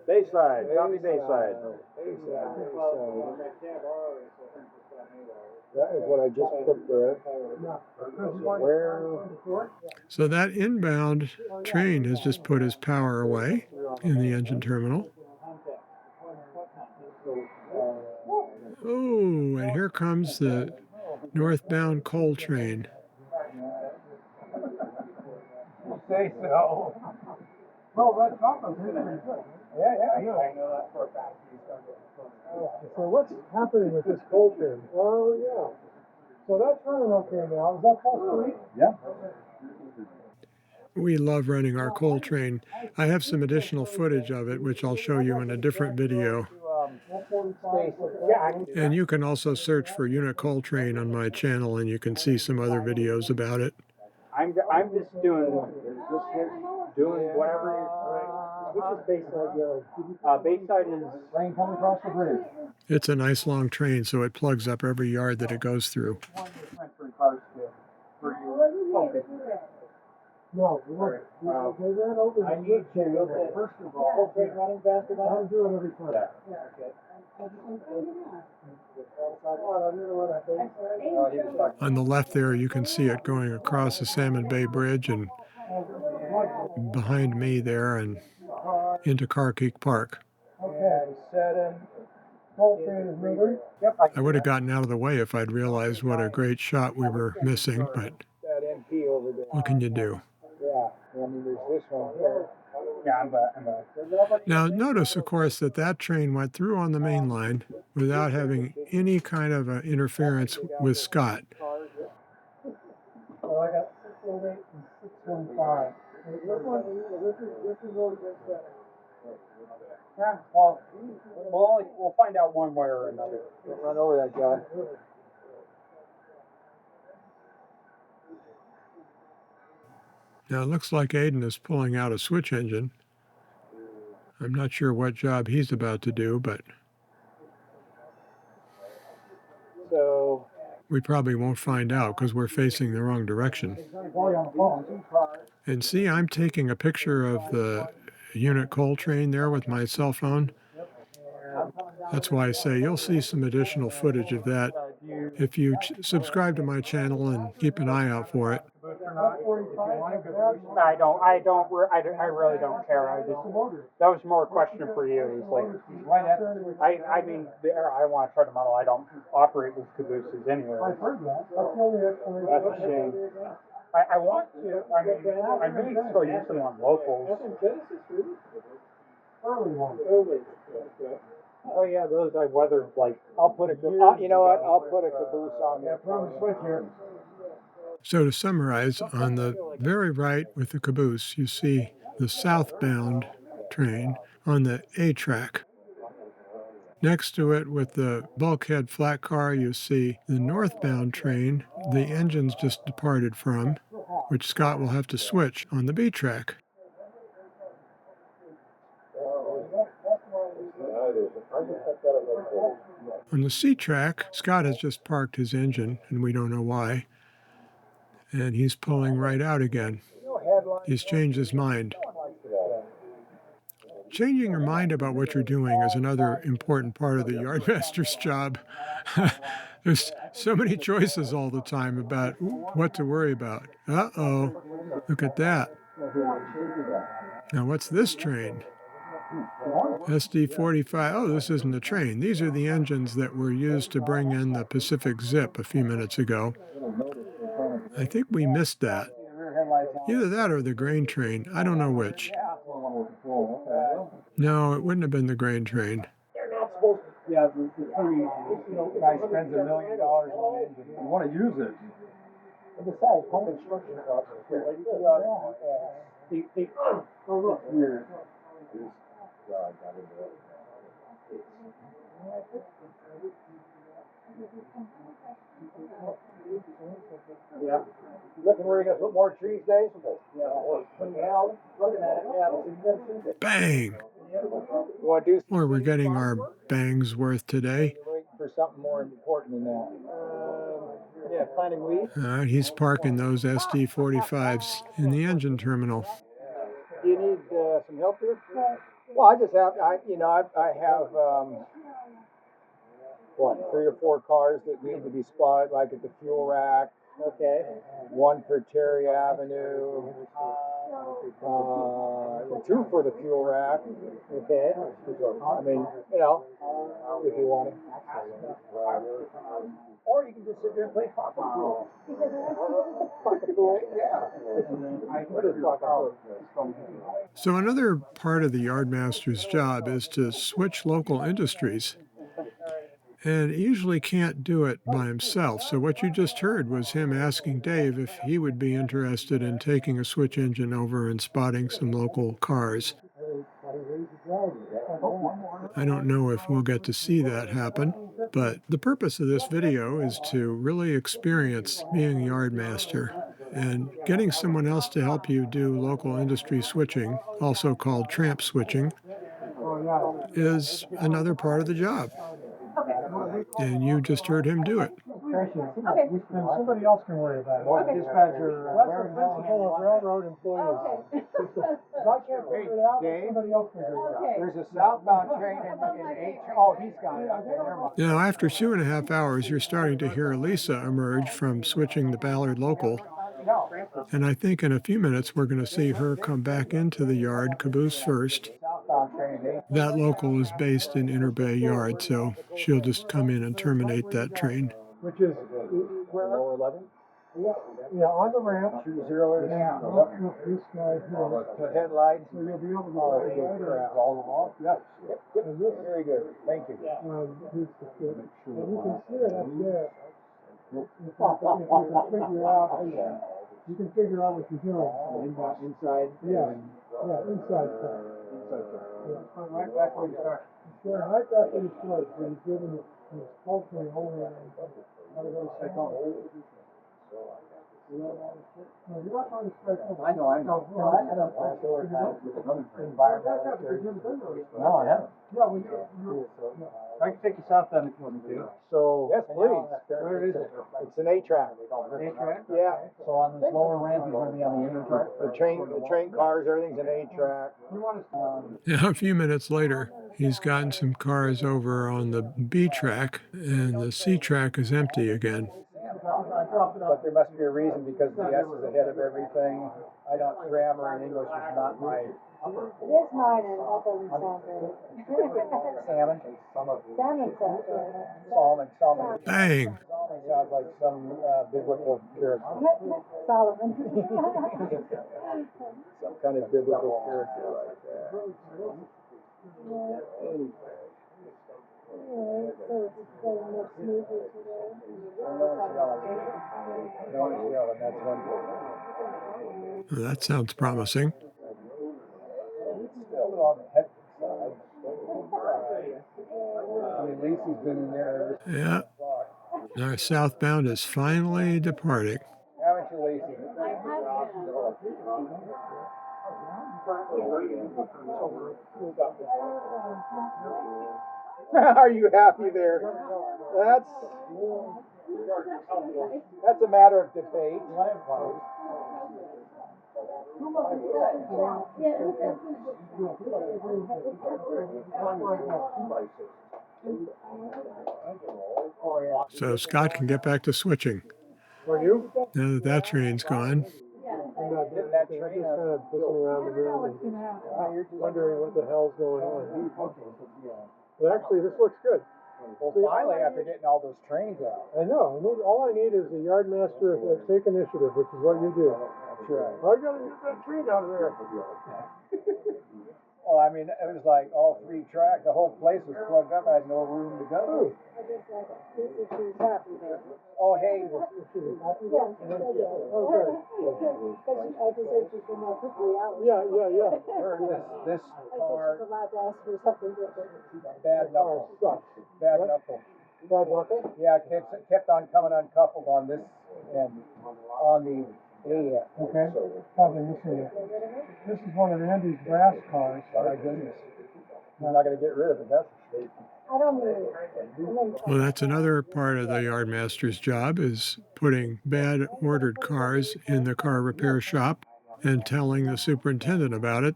Bayside, copy Bayside. That is what I just put there. Where? So that inbound train has just put his power away in the engine terminal. Oh, and here comes the northbound coal train. Say so. Well, that's awesome. Yeah. I know that for a fact. So what's happening with this coal train? Oh, yeah. So that's running okay now. Is that possible? Yeah. We love running our coal train. I have some additional footage of it, which I'll show you in a different video. And you can also search for Unit Coal Train on my channel, and you can see some other videos about it. I'm just doing whatever. Which is Bayside? Bayside is Train coming across the bridge. It's a nice long train, so it plugs up every yard that it goes through. No, we ran over. I need to, first of all, train running faster now? I'll do it every time. On the left there, you can see it going across the Salmon Bay Bridge and behind me there and into Carkeek Park. Okay, set in. Coal train is moving. Yep, I would have gotten out of the way if I'd realized what a great shot we were missing, but That MP over there. what can you do? Yeah, I mean, there's this one here. Yeah, I'm back. Now, notice, of course, that that train went through on the main line without having any kind of interference with Scott. Well, I got 618 and 615. This is really good. Yeah, well, we'll find out one way or another. Run over that guy. Now, it looks like Aiden is pulling out a switch engine. I'm not sure what job he's about to do, but So we probably won't find out because we're facing the wrong direction. And see, I'm taking a picture of the unit coal train there with my cell phone. That's why I say you'll see some additional footage of that if you subscribe to my channel and keep an eye out for it. I really don't care. That was more a question for you. It's like, I mean, I want to try to model. I don't operate with cabooses anyway. I've heard that. That's the only explanation. That's a shame. I want to. I mean, I may still use them on locals. Early one. Oh yeah, those I weathered like. I'll put a, you know what, I'll put a caboose on there. From the switch here. So to summarize, on the very right with the caboose, you see the southbound train on the A track. Next to it with the bulkhead flat car, you see the northbound train the engines just departed from, which Scott will have to switch on the B track. On the C track, Scott has just parked his engine, and we don't know why. And he's pulling right out again. He's changed his mind. Changing your mind about what you're doing is another important part of the Yardmaster's job. There's so many choices all the time about what to worry about. Uh-oh, look at that. Now what's this train? SD45. Oh, this isn't a train. These are the engines that were used to bring in the Pacific Zip a few minutes ago. I think we missed that. Either that or the grain train. I don't know which. No, it wouldn't have been the grain train. Yeah, the guy spends $1 million on engine. You want to use it. And besides, home instruction costs. Oh, look. Weird. Yeah. Looking where you're gonna put more trees, Dave? Yeah. Looking at it, yeah. Bang! You wanna do? Boy, we're getting our bangs worth today. Waiting for something more important than that. Yeah, planting weeds. All right, he's parking those SD45s in the engine terminal. Do you need some help here? Well, I just have, I have, what, 3 or 4 cars that need to be spotted, like at the fuel rack. Okay. One for Terry Avenue. 2 for the fuel rack. Okay. I mean, if you want it. Or you can just sit there and play pocket pool. Pocket pool, yeah. What is pocket pool? So another part of the Yardmaster's job is to switch local industries. And he usually can't do it by himself. So what you just heard was him asking Dave if he would be interested in taking a switch engine over and spotting some local cars. I don't know if we'll get to see that happen, but the purpose of this video is to really experience being a Yardmaster. And getting someone else to help you do local industry switching, also called Tramp switching, is another part of the job. And you just heard him do it. Okay. Somebody else can worry about it. Okay. Dispatcher. That's the principle of railroad employees. If I can't figure it out, somebody else can figure it out. Okay. There's a southbound train in H. Oh, he's got it. Okay, never mind. Now, after 2.5 hours, you're starting to hear Lisa emerge from switching the Ballard local. And I think in a few minutes, we're going to see her come back into the yard caboose first. That local is based in Interbay Yard, so she'll just come in and terminate that train. Which is where? Lower 11? Yeah, on the ramp. Shoot 0 yeah. This guy here. Headlights. So you'll be able to all them off? Yes. Yep. Very good. Thank you. Here's the fit. And you can see it up there. You can figure out what you're doing. Inside? Yeah. Yeah, inside. Yeah. Right back where you start. Right back where you start. So you're giving it hopefully only I know. I don't No, I haven't. I can take you southbound if you want me to. So. Yes, please. Where is it? It's an A-track. A-track? Yeah. So on this lower ramp, you're going to be on the inner track? The train cars, everything's an A-track. Now, a few minutes later, he's gotten some cars over on the B track, and the C track is empty again. But there must be a reason, because the S is ahead of everything. I don't, grammar in English is not my. It is mine, and that doesn't sound good. Salmon? Salmon sounds good. Salmon. Bang! Sounds like some biblical character. Solomon. Some kind of biblical character like that. So it's going much smoother today. No one's yelling, that's one thing. Well, that sounds promising. It's still a little on the hectic side. I mean, Lacey's been in there. Yeah. Our southbound is finally departing. Haven't you, Lacey? Are you happy there? That's a matter of debate. So Scott can get back to switching. For you? Now that that train's gone. That train just kind of pissing around the room and you're wondering what the hell's going on. Well, actually, this looks good. Well, finally, after getting all those trains out. I know. All I need is the Yardmaster take initiative, which is what you do. That's right. I gotta get that train out of there. Well, I mean, it was like all 3 tracks, the whole place was plugged up, I had no room to go. Oh, hey. Yeah. This car, allowed to ask for something different. bad knuckle. Bad knuckle. Bad knuckle? Yeah, it kept on coming uncoupled on this end, on the A. Okay, probably missing it. This is one of Andy's brass cars. Oh my goodness. I'm not gonna get rid of it, that's for sure. I don't mean. Well, that's another part of the yardmaster's job is putting bad ordered cars in the car repair shop and telling the superintendent about it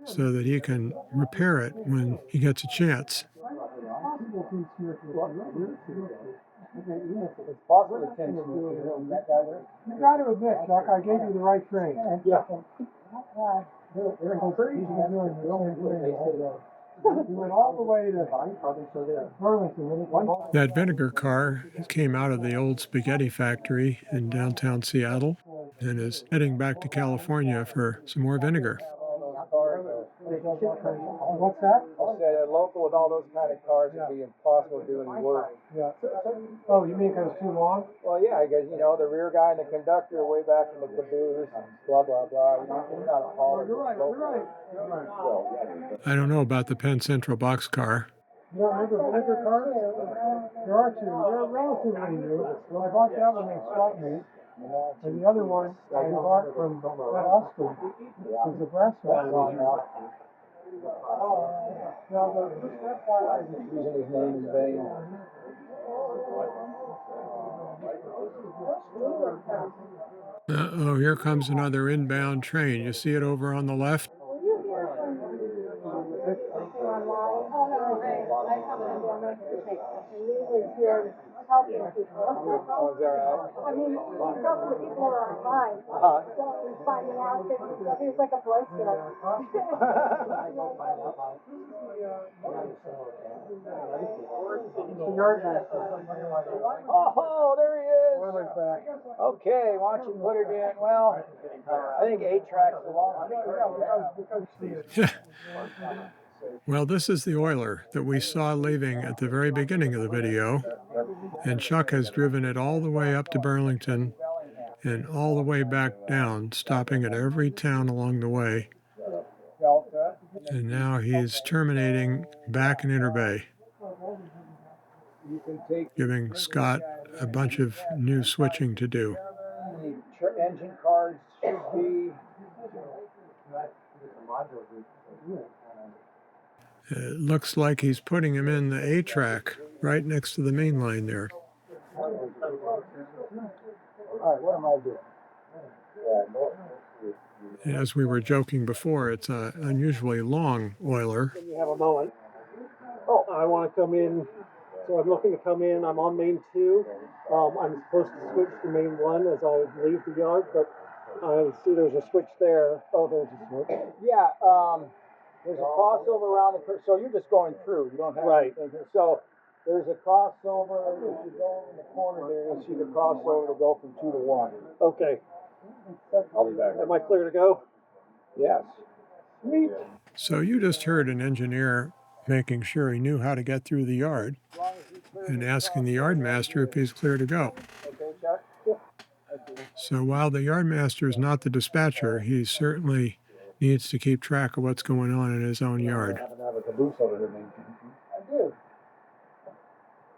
so that he can repair it when he gets a chance. It's possible the tension is that guy there. You got to admit, Chuck, I gave you the right train. Yeah. You went all the way to Burrlington. That vinegar car came out of the old spaghetti factory in downtown Seattle and is heading back to California for some more vinegar. What's that? I said, local with all those kind of cars, it'd be impossible to do any work. Yeah. Oh, you mean because it's too long? Well, yeah, because, you know, the rear guy and the conductor are way back in the caboose, and blah, blah, blah. You're not a hauler. You're right. I don't know about the Penn Central boxcar. You don't remember vinegar cars? There are 2. They're relatively new. When I bought that one, they stopped me. And the other one I bought from Hostling was the brass one. Now, that part I just Using his name in vain. Oh, here comes another inbound train. You see it over on the left? Helping people. Oh, is that right? I mean, he's helping the people who are online. So he's finding out that he's like a Boy Scout. Oh, there he is. Okay, why don't you put it in? Well, I think 8 tracks along. Well, this is the oiler that we saw leaving at the very beginning of the video, and Chuck has driven it all the way up to Burrlington and all the way back down, stopping at every town along the way. And now he's terminating back in Interbay, giving Scott a bunch of new switching to do. Engine cards should be. It looks like he's putting him in the A track right next to the main line there. All right, what am I doing? As we were joking before, it's an unusually long oiler. When you have a moment. Oh, I want to come in. So I'm looking to come in. I'm on main 2. I'm supposed to switch to main 1 as I leave the yard, but I see there's a switch there. Oh, there's a switch. Yeah, there's a crossover around the curve. So you're just going through. You don't have anything here. So there's a crossover. If you go in the corner there, you'll see the crossover to go from 2 to 1. Okay. I'll be back. Am I clear to go? Yes. Sweet. So you just heard an engineer making sure he knew how to get through the yard and asking the yardmaster if he's clear to go. Okay, Chuck? So while the yardmaster is not the dispatcher, he certainly needs to keep track of what's going on in his own yard. I happen to have a caboose over here, maybe. I do.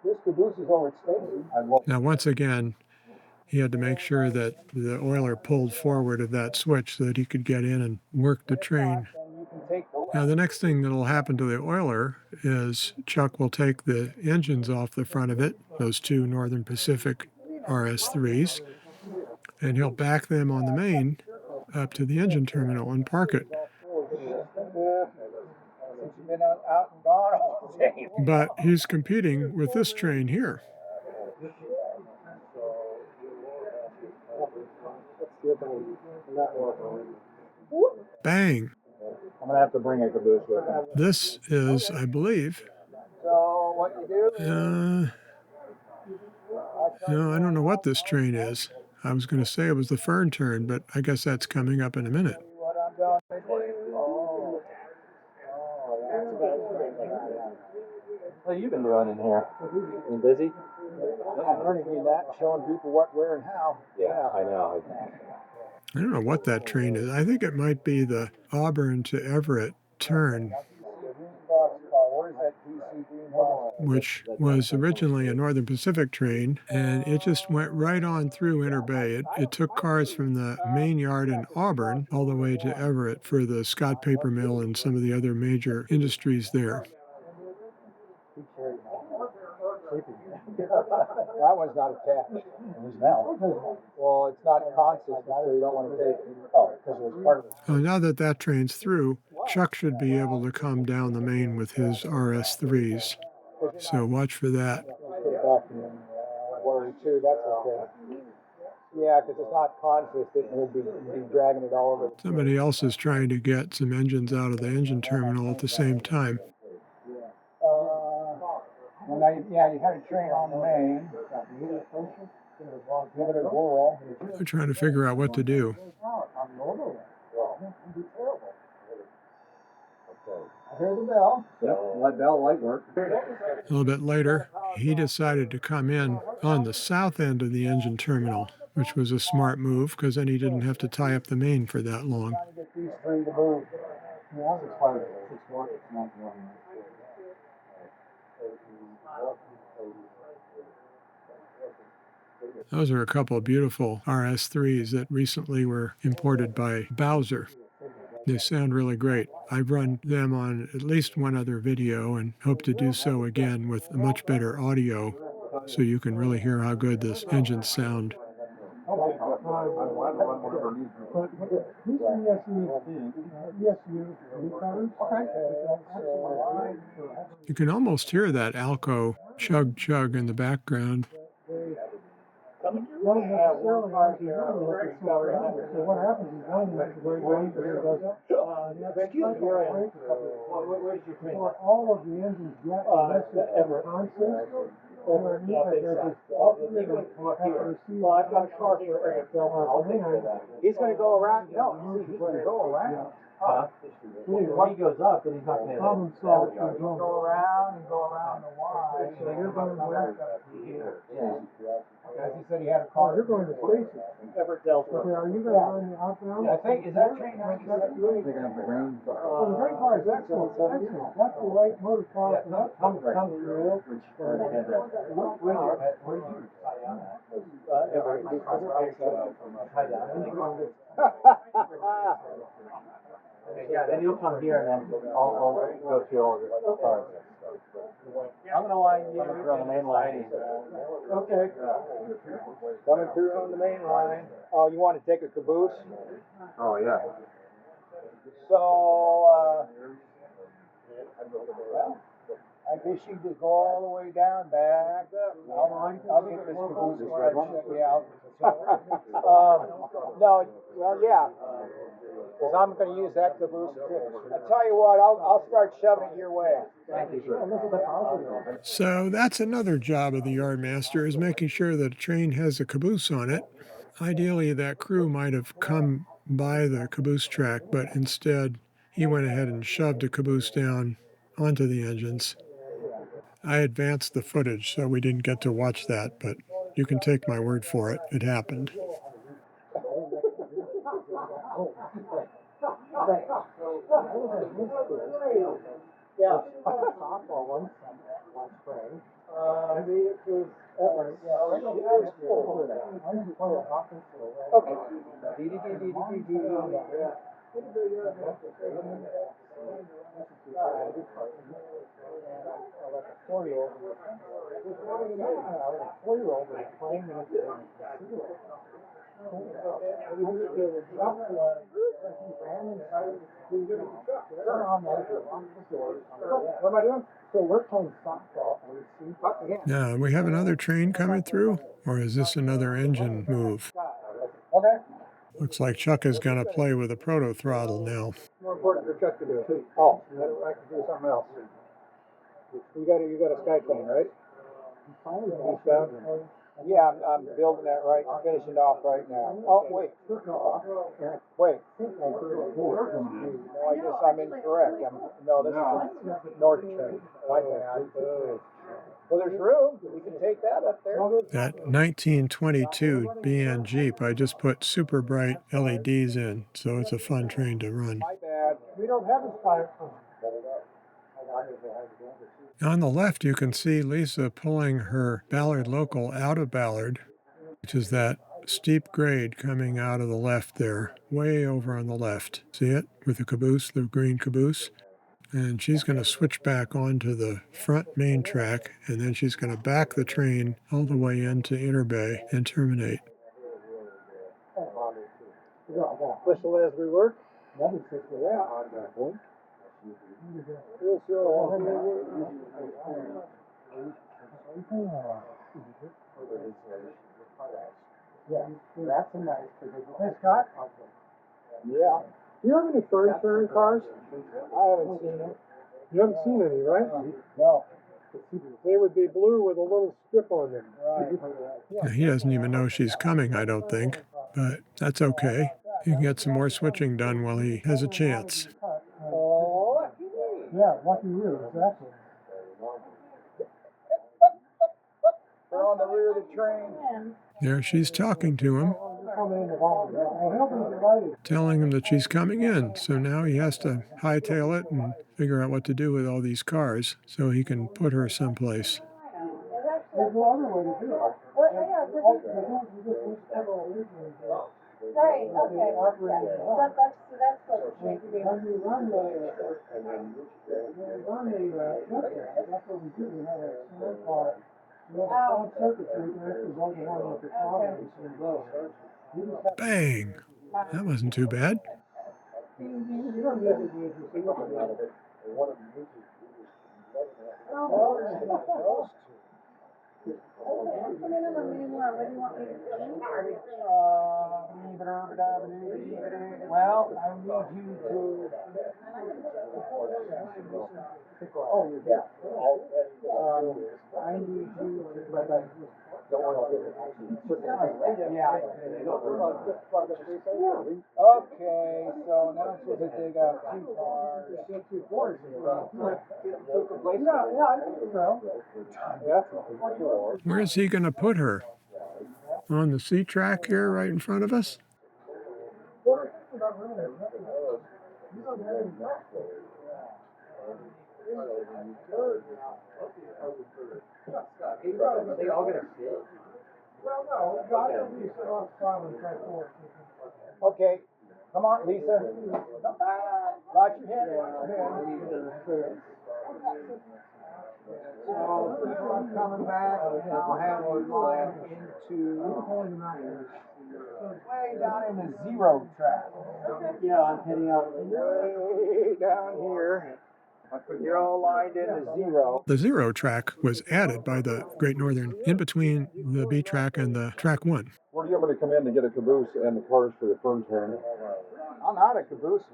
This caboose is over at State. Now, once again, he had to make sure that the oiler pulled forward of that switch so that he could get in and work the train. Now, the next thing that will happen to the oiler is Chuck will take the engines off the front of it, those 2 Northern Pacific RS3s, and he'll back them on the main up to the engine terminal and park it. But he's competing with this train here. Bang! I'm gonna have to bring a caboose with me. This is, I believe, So what you do? no, I don't know what this train is. I was going to say it was the Fern Turn, but I guess that's coming up in a minute. What I'm going to do? have you been doing in here? You busy? I'm learning that, showing people what, where, and how. Yeah, I know. I don't know what that train is. I think it might be the Auburn to Everett turn, Where's that DC green box? which was originally a Northern Pacific train, and it just went right on through Interbay. It took cars from the main yard in Auburn all the way to Everett for the Scott Paper Mill and some of the other major industries there. That one's not attached. It is now. Well, it's not consistent, so you don't want to take it. Oh, because it was part of it. Well, now that that train's through, Chuck should be able to come down the main with his RS3s. So watch for that. Put it back in 182, that's okay. Yeah, because it's not consistent, and we'll be dragging it all over. Somebody else is trying to get some engines out of the engine terminal at the same time. Yeah, you had a train on the main. Give it a whirl. They're trying to figure out what to do. I hear the bell. Yep, let bell light work. A little bit later, he decided to come in on the south end of the engine terminal, which was a smart move because then he didn't have to tie up the main for that long. Trying to get these three to move. Yeah, it's fine. It's not one. Those are a couple of beautiful RS3s that recently were imported by Bowser. They sound really great. I've run them on at least one other video and hope to do so again with much better audio so you can really hear how good this engines sound. You can almost hear that Alco chug chug in the background. Not necessarily. So what happens is one is very late, but it does. For all of the engines get a message from consist, underneath it there's this alternator have to receive. Well, I've got a car here. He's going to go around. No, he's going to go around. When he goes up, then he's not going to Problem solved. Go around and go around the Y. So you're going where? As he said, he had a Oh, car. you're going to station. Everett Delta. Okay, are you going to run the outbound? I think, is that train 97? Well, the great car is excellent. Excellent. That's the right motor car for that. come through. Yeah, then you'll come here and then I'll go through all the cars. I'm going to line you. On the main line. Okay. Coming through on the main line. Oh, you want to take a caboose? Oh, yeah. So, well, I guess you could go all the way down, back up. I'll get this caboose. This red one? Yeah. No, well, yeah. Because I'm going to use that caboose too. I tell you what, I'll start shoving it your way. Thank you, sir. So that's another job of the Yardmaster, is making sure that a train has a caboose on it. Ideally, that crew might have come by the caboose track, but instead he went ahead and shoved a caboose down onto the engines. I advanced the footage, so we didn't get to watch that, but you can take my word for it. It happened. Yeah. Softball one spring. Maybe it was What am I doing? So we're playing softball. Now, we have another train coming through, or is this another engine move? Okay. Looks like Chuck is going to play with a proto throttle now. More important for Chuck to do. Oh, I can do something else. You got a ScaleTrain, right? Eastbound? Yeah, I'm building that right, finishing off right now. Oh, wait. Wait. No, I guess I'm incorrect. No, this is North Train. My bad. Well, there's room. We can take that up there. That 1922 BN Jeep, I just put super bright LEDs in, so it's a fun train to run. My bad. We don't have a spot. On the left, you can see Lisa pulling her Ballard local out of Ballard, which is that steep grade coming out of the left there, way over on the left. See it with the caboose, the green caboose? And she's going to switch back onto the front main track, and then she's going to back the train all the way into Interbay and terminate. Whistle as we work. Yeah, that's a nice position. Hey, Scott? Yeah. Do you have any Fern Turn cars? I haven't seen them. You haven't seen any, right? No. They would be blue with a little strip on them. Now, he doesn't even know she's coming, I don't think, but that's okay. He can get some more switching done while he has a chance. Oh, Yeah, lucky you, exactly. they're on the rear of the train. There she's talking to him, Oh, telling him that she's coming in. So now he has to hightail it and figure out what to do with all these cars so he can put her someplace. there's no other way to do it. Right, okay. That's what it should be. When you run that's what we do. We have a smart car. We have a small circuit so we can actually run the one with the problems and go. You just have Bang! That wasn't too bad. you don't need to do it. Come in on the main one. What do you want me to do? Well, I need you to. Oh, yeah. I need you to. Okay, so now it's supposed to dig out 2 cars. Where's he going to put her? On the C track here right in front of us? Okay, come on, Lisa. Watch your head. So I'm coming back, and I'll have you line into way down in the zero track. Yeah, I'm heading out. Way down here. You're all lined into zero. The zero track was added by the Great Northern in between the B track and the track 1. Where do you want me to come in to get a caboose and the cars for the Fern Turn? I'm out of cabooses.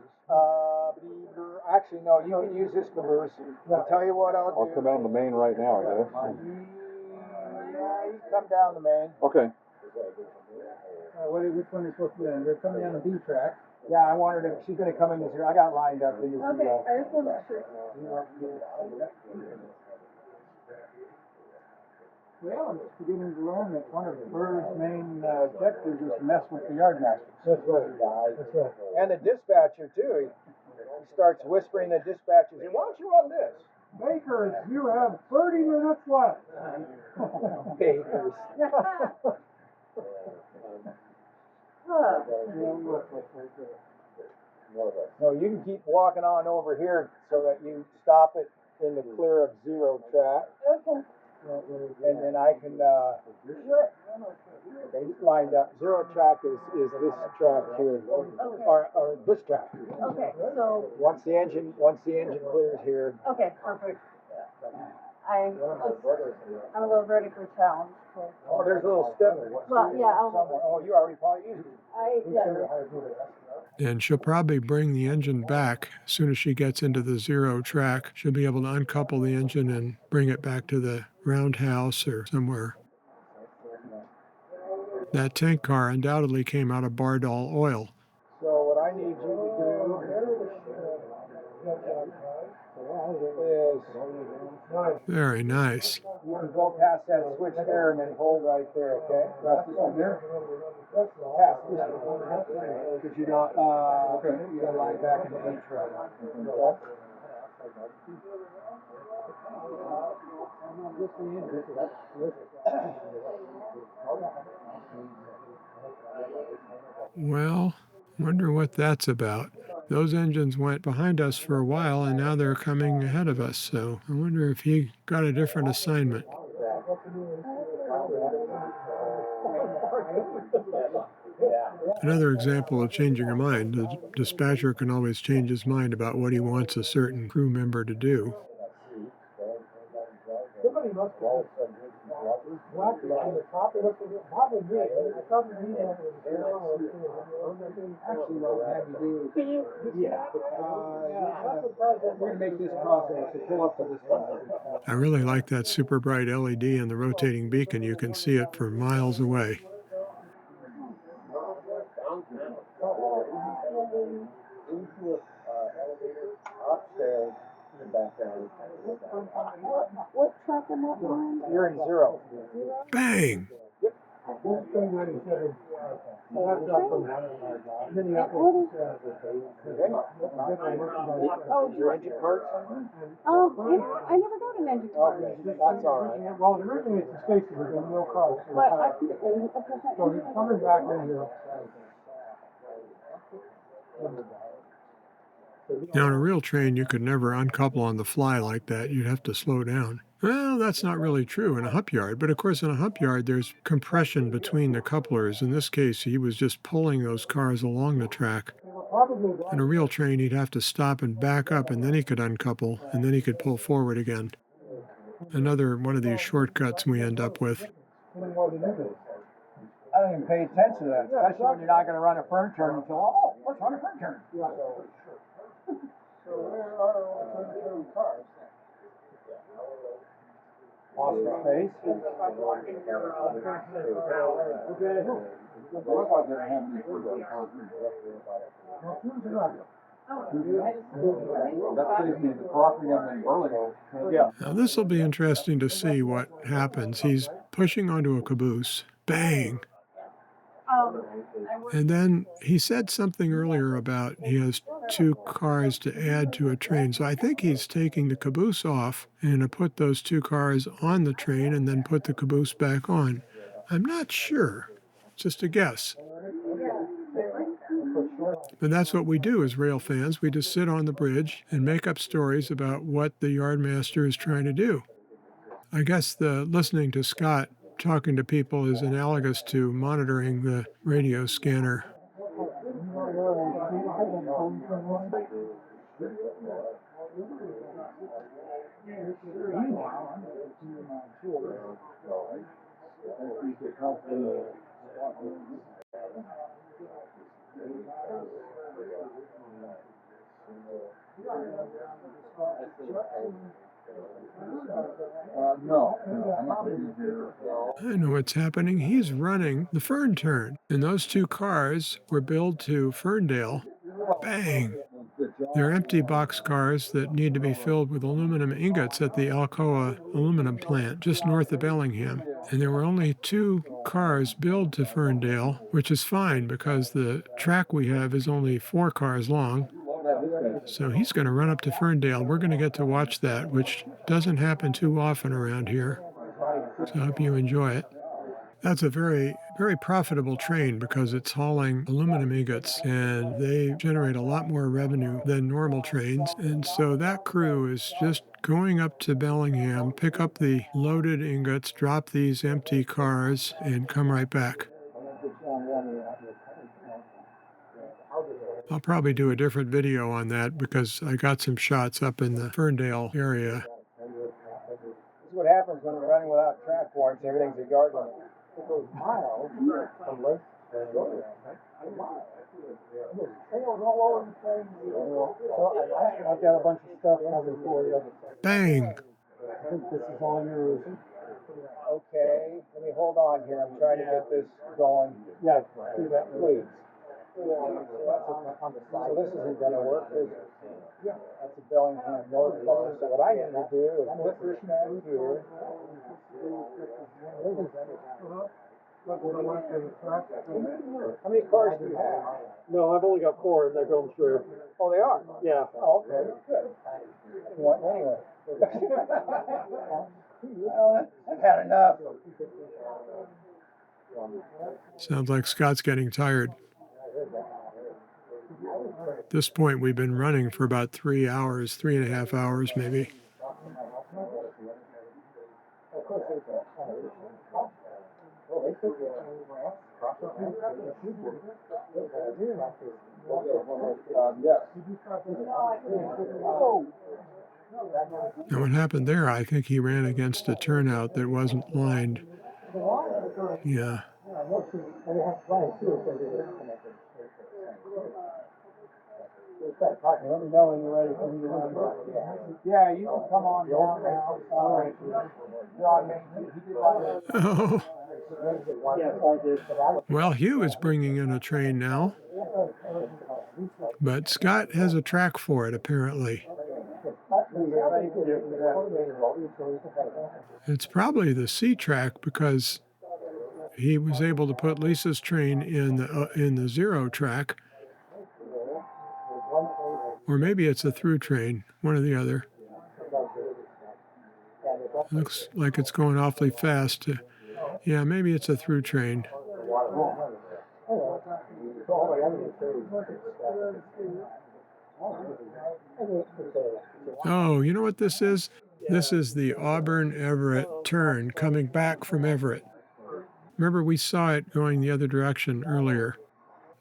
Actually, no, you can use this caboose. I'll tell you what I'll do. I'll come out on the main right now, I guess. Yeah, you come down the main. Okay. Which one are you supposed to be on? They're coming down the B track. Yeah, I wanted to, she's gonna come in this here. I got lined up. Okay, I just want to make sure. Well, I'm just beginning to learn that one of Burr's main objectives is to mess with the Yardmaster. That's right. That's right. And the dispatcher too. He starts whispering the dispatcher, why don't you run this? Bakers, you have 30 minutes left. Bakers. No, you can keep walking on over here so that you stop it in the clear of zero track. Okay. And then I can, lined up. Zero track is this track here, or this track. Okay, so, Once the engine clears here. okay, perfect. I'm a little vertically challenged. So. Oh, there's a little step. Well, yeah, somewhere. Oh, you already probably used it. yeah. And she'll probably bring the engine back as soon as she gets into the zero track. She'll be able to uncouple the engine and bring it back to the roundhouse or somewhere. That tank car undoubtedly came out of Bardol oil. So what I need you to do is Very nice. you can go past that switch there and then hold right there, okay? Past this one here? Past this one. Because you don't, you don't lie back in the beach right now. Well, wonder what that's about. Those engines went behind us for a while and now they're coming ahead of us, so I wonder if he got a different assignment. Another example of changing your mind. The dispatcher can always change his mind about what he wants a certain crew member to do. Somebody must have black on the top of it. Probably me. I thought the meeting was Actually, what we'll have you do, we're gonna make this crossover, so pull up to this one. I really like that super bright LED and the rotating beacon. You can see it for miles away. Upstairs and back down. What truck am I on? You're in zero. Bang! Your engine parts? I never got an engine car. Okay, that's all right. Well, originally it's a station, but there's no cars. But I So he's coming back in here. Now, on a real train, you could never uncouple on the fly like that. You'd have to slow down. Well, that's not really true in a hump yard. But of course, in a hump yard, there's compression between the couplers. In this case, he was just pulling those cars along the track. In a real train, he'd have to stop and back up, and then he could uncouple, and then he could pull forward again. Another one of these shortcuts we end up with. I don't even pay attention to that, especially when you're not gonna run a Fern Turn until, oh, let's run a Fern Turn. So where are all the Fern cars? Awesome space. Yeah. Now, this will be interesting to see what happens. He's pushing onto a caboose. Bang! And then he said something earlier about he has 2 cars to add to a train. So I think he's taking the caboose off and to put those 2 cars on the train and then put the caboose back on. I'm not sure. Just a guess. But that's what we do as rail fans. We just sit on the bridge and make up stories about what the Yardmaster is trying to do. I guess the listening to Scott talking to people is analogous to monitoring the radio scanner. I know what's happening. He's running the Fern Turn, and those 2 cars were billed to Ferndale. Bang! They're empty box cars that need to be filled with aluminum ingots at the Alcoa aluminum plant just north of Bellingham. And there were only 2 cars billed to Ferndale, which is fine because the track we have is only 4 cars long. So he's going to run up to Ferndale. We're going to get to watch that, which doesn't happen too often around here. So I hope you enjoy it. That's a very, very profitable train because it's hauling aluminum ingots and they generate a lot more revenue than normal trains. And so that crew is just going up to Bellingham, pick up the loaded ingots, drop these empty cars, and come right back. I'll probably do a different video on that because I got some shots up in the Ferndale area. This is what happens when we're running without track warrants, everything's a yard limit. It goes miles from Lake Victoria. Miles. There's trails all over the place. So I've got a bunch of stuff coming for you. Bang! I think this is all yours. Okay, let me hold hold on here, I'm trying to get this going. Yeah, do that. Please. So this isn't gonna work, is it? Yeah. That's a Bellingham motor car, so what I need to do is put this back here. How many cars do you have? No, I've only got 4 and they're going through. Oh, they are? Yeah. Oh, okay, good. Well, anyway. Well, I've had enough. Sounds like Scott's getting tired. At this point, we've been running for about 3 hours, 3.5 hours maybe. And what happened there, I think he ran against a turnout that wasn't lined. Yeah. Let me know when you're ready for me to run. Yeah, you can come on down now. All right. Oh. Yes, I did. Well, Hugh is bringing in a train now. But Scott has a track for it, apparently. It's probably the C track because he was able to put Lisa's train in the zero track. Or maybe it's a through train, one or the other. Looks like it's going awfully fast. Yeah, maybe it's a through train. Oh, you know what this is? This is the Auburn-Everett turn coming back from Everett. Remember, we saw it going the other direction earlier.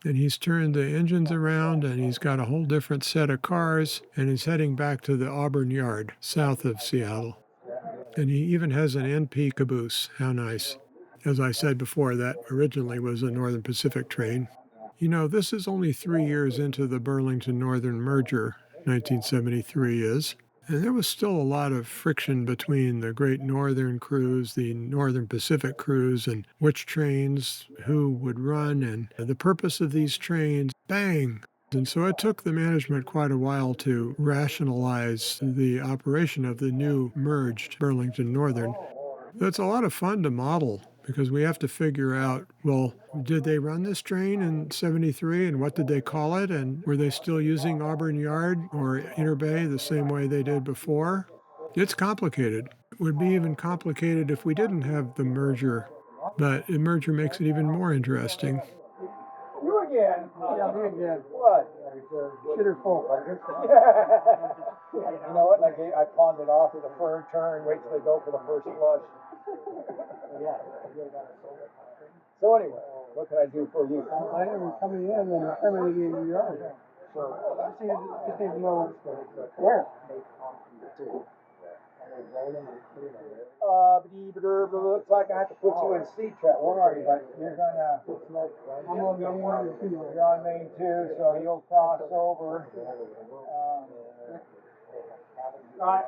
And he's turned the engines around, and he's got a whole different set of cars, and he's heading back to the Auburn Yard, south of Seattle. And he even has an NP caboose. How nice. As I said before, that originally was a Northern Pacific train. You know, this is only 3 years into the Burrlington Northern merger, 1973 is. And there was still a lot of friction between the Great Northern crews, the Northern Pacific crews, and which trains, who would run, and the purpose of these trains. Bang! And so it took the management quite a while to rationalize the operation of the new merged Burrlington Northern. It's a lot of fun to model because we have to figure out, well, did they run this train in 73 and what did they call it? And were they still using Auburn Yard or Interbay the same way they did before? It's complicated. It would be even complicated if we didn't have the merger, but the merger makes it even more interesting. You again? Yeah, me again. What? Shitter full. You know what? I pawned it off at the Fern Turn. Wait till they go for the first flush. So anyway, what can I do for you? I am coming in and terminating your yard. So, just need to know where. Looks like I have to put you in C track. Where are you? You're I'm on the one or two. you're on main 2, so you'll cross over.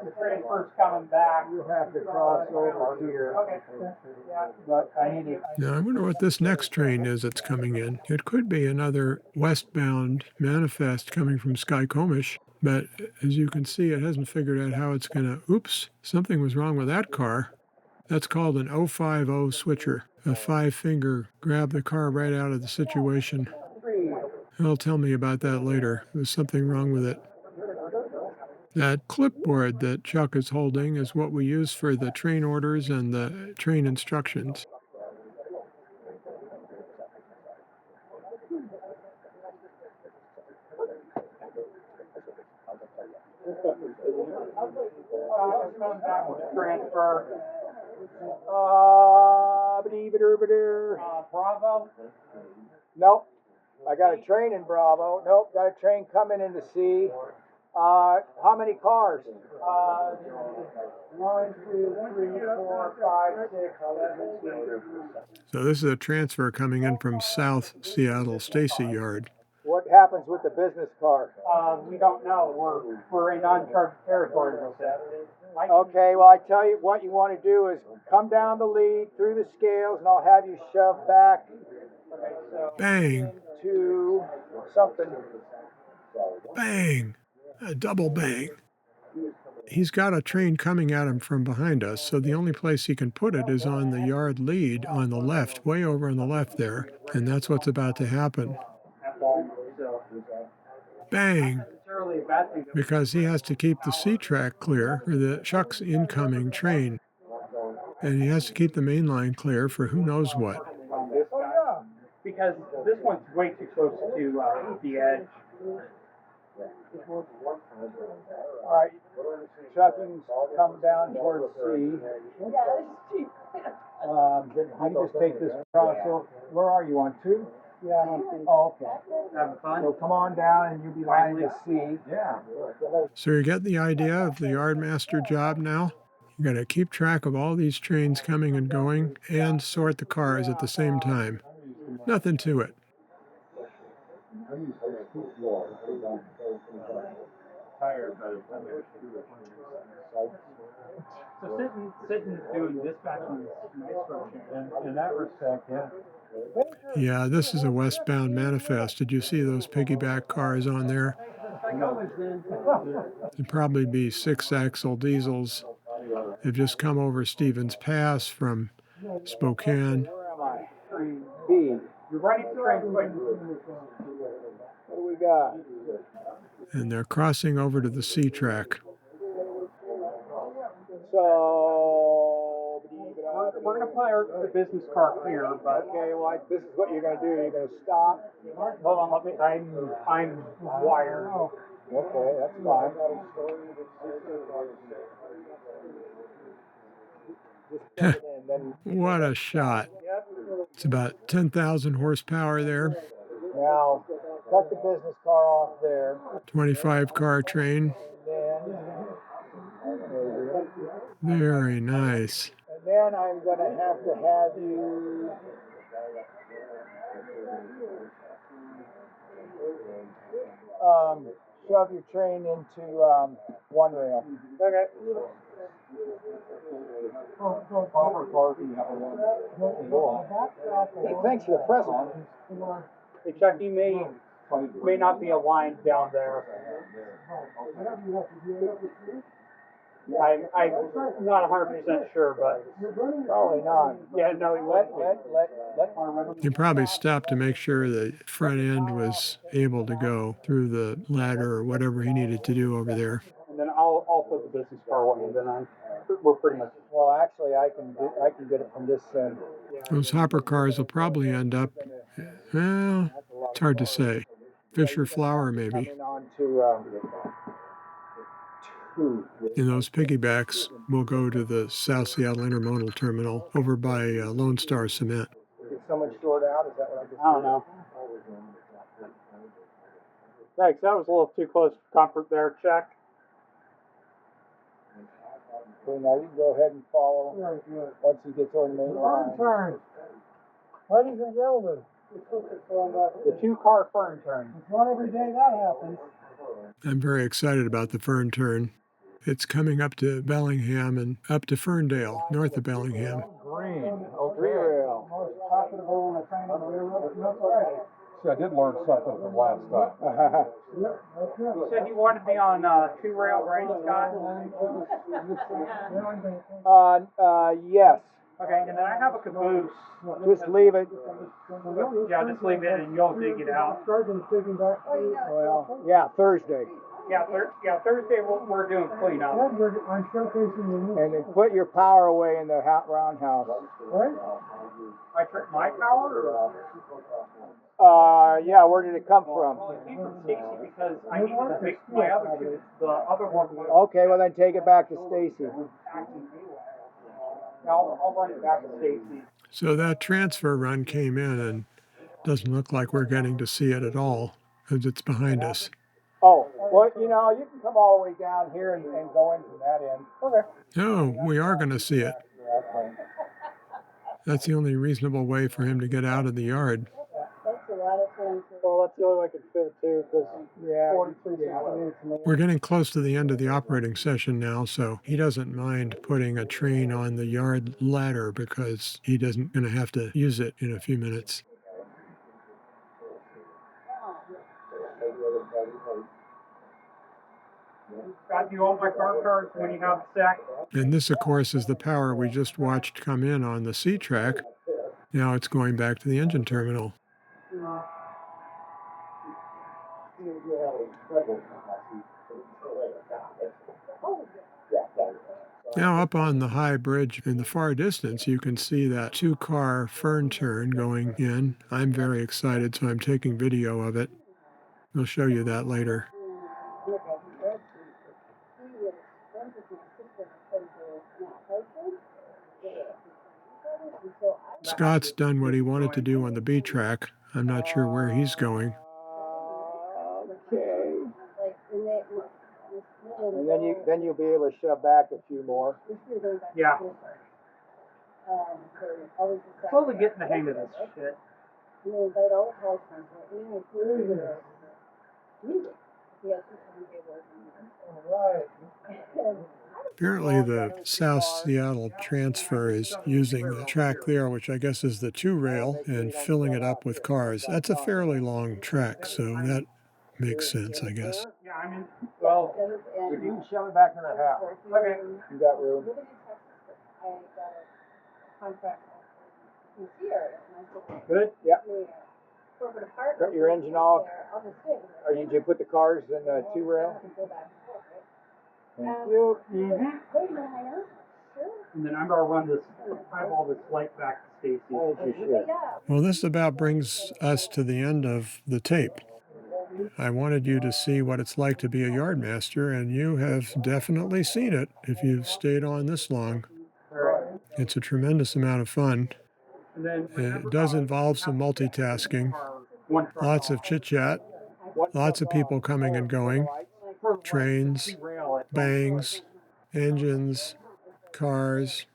The train first coming back. You'll have to cross over here. Okay. Yeah. But I need to. Now, I wonder what this next train is that's coming in. It could be another westbound manifest coming from Skycomish, but as you can see, it hasn't figured out how it's going to. Oops, something was wrong with that car. That's called an 050 switcher, a 5-finger grab the car right out of the situation. They'll tell me about that later. There's something wrong with it. That clipboard that Chuck is holding is what we use for the train orders and the train instructions. Transfer. Bravo? Nope. I got a train in Bravo. Nope. Got a train coming into C. How many cars? 1, 2, 3, 4, 5, 6, 11. So this is a transfer coming in from South Seattle Stacy Yard. What happens with the business car? We don't know. We're in uncharted territory with that. Okay, well, I tell you what you want to do is come down the lead through the scales, and I'll have you shove back Bang! to something. Bang! A double bang. He's got a train coming at him from behind us, so the only place he can put it is on the yard lead on the left, way over on the left there, and that's what's about to happen. Bang! Because he has to keep the C track clear for the Chuck's incoming train, and he has to keep the main line clear for who knows what. Because this one's way too close to the edge. All right, Chuck, you can come down towards C. You can just take this across. So, where are you, on 2? Yeah, I'm on 2. Oh, okay. Having fun? So come on down and you'll be lining to C. Yeah. So you get the idea of the Yardmaster job now? You got to keep track of all these trains coming and going and sort the cars at the same time. Nothing to it. So sitting doing dispatching is nice for a In that respect, yeah. Yeah, this is a westbound manifest. Did you see those piggyback cars on there? It'd probably be 6-axle diesels. They've just come over Stevens Pass from Spokane. Where am I? 3B. You're running the train quick. What do we got? And they're crossing over to the C track. So, We're going to play our business car here, but okay, well, this is what you're going to do. You're going to stop. hold on, I'm wired. Okay, that's fine. Just plug it in, then. What a shot. Yep. It's about 10,000 horsepower there. Now, cut the business car off there. 25-car train. Very nice. And then I'm going to have you shove your train into one rail. Okay. Hey, thanks for the present. Hey, Chuck, you may not be aligned down there. I'm not 100% sure, but Probably not. yeah, no, he Let. He probably stopped to make sure the front end was able to go through the ladder or whatever he needed to do over there. And then I'll put the business car one, and then we're pretty much. Well, actually, I can get it from this end. Those hopper cars will probably end up, well, it's hard to say. Fisher Flower, maybe. Coming on to 2. And those piggybacks will go to the South Seattle Intermodal Terminal over by Lone Star Cement. Did someone short out? Is that what I just I don't know. Thanks, that was a little too close for comfort there, Chuck. Okay, now you can go ahead and follow once he gets on the main line. Turn. Ladies and gentlemen, The 2-car Fern Turn. it's not every day that happens. I'm very excited about the Fern Turn. It's coming up to Bellingham and up to Ferndale, north of Bellingham. Green, Three okay. rail. Most profitable on the train on the railroad. That's right. See, I did learn something from last time. Yep, that's You it. said you wanted to be on 2-rail, right, Scott? Yes. Okay, and then I have a caboose. Just leave it. Yeah, just leave it and you'll dig it out. Sergeant's digging back. Well, yeah, Thursday. Yeah, Thursday we're doing cleanup. I'm showcasing the new. And then put your power away in the roundhouse. Right? I tricked my power? Yeah, where did it come from? It came from Stacy because I needed to fix my other two. The other one was Okay, well then take it back to Stacy. acting. I'll run it back to Stacy. So that transfer run came in and doesn't look like we're getting to see it at all because it's behind us. Oh, well, you can come all the way down here and go in from that end. Okay. No, we are going to see it. That's the only reasonable way for him to get out of the yard. That's a lot of fun. Well, that's the only way I could fit too, because Yeah. 43 We're getting close to the end of the operating session now, so he doesn't mind putting a train on the yard ladder because he doesn't going to have to use it in a few minutes. Got you all my car cards when you have a sec. And this, of course, is the power we just watched come in on the C track. Now it's going back to the engine terminal. Now up on the high bridge in the far distance, you can see that 2-car Fern Turn going in. I'm very excited, so I'm taking video of it. We'll show you that later. Scott's done what he wanted to do on the B track. I'm not sure where he's going. Okay. And then you'll be able to shove back a few more. Yeah. Slowly getting the hang of this shit. Apparently the South Seattle transfer is using the track there, which I guess is the 2-rail, and filling it up with cars. That's a fairly long track, so that makes sense, I guess. Yeah, I mean, well, If you can shove it back in the half, okay. you got room. Good. Yeah. Cut your engine off. Or did you put the cars in the 2-rail? Thank you. And then I'm gonna run this, eyeball this light back to Stacy. I think you should. Well, this about brings us to the end of the tape. I wanted you to see what it's like to be a yardmaster, and you have definitely seen it if you've stayed on this long. It's a tremendous amount of fun. And then It does involve some multitasking, lots of chit-chat, lots of people coming and going, trains, bangs, engines, cars.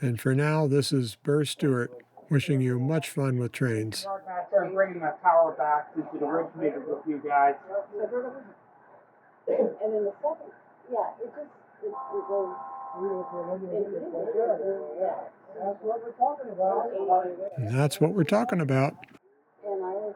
And for now, this is Burr Stewart wishing you much fun with trains. Yardmaster, I'm bringing my power back since it originated with you guys. And then the second, yeah, it was. That's what we're talking about. And that's what we're talking about. And I was.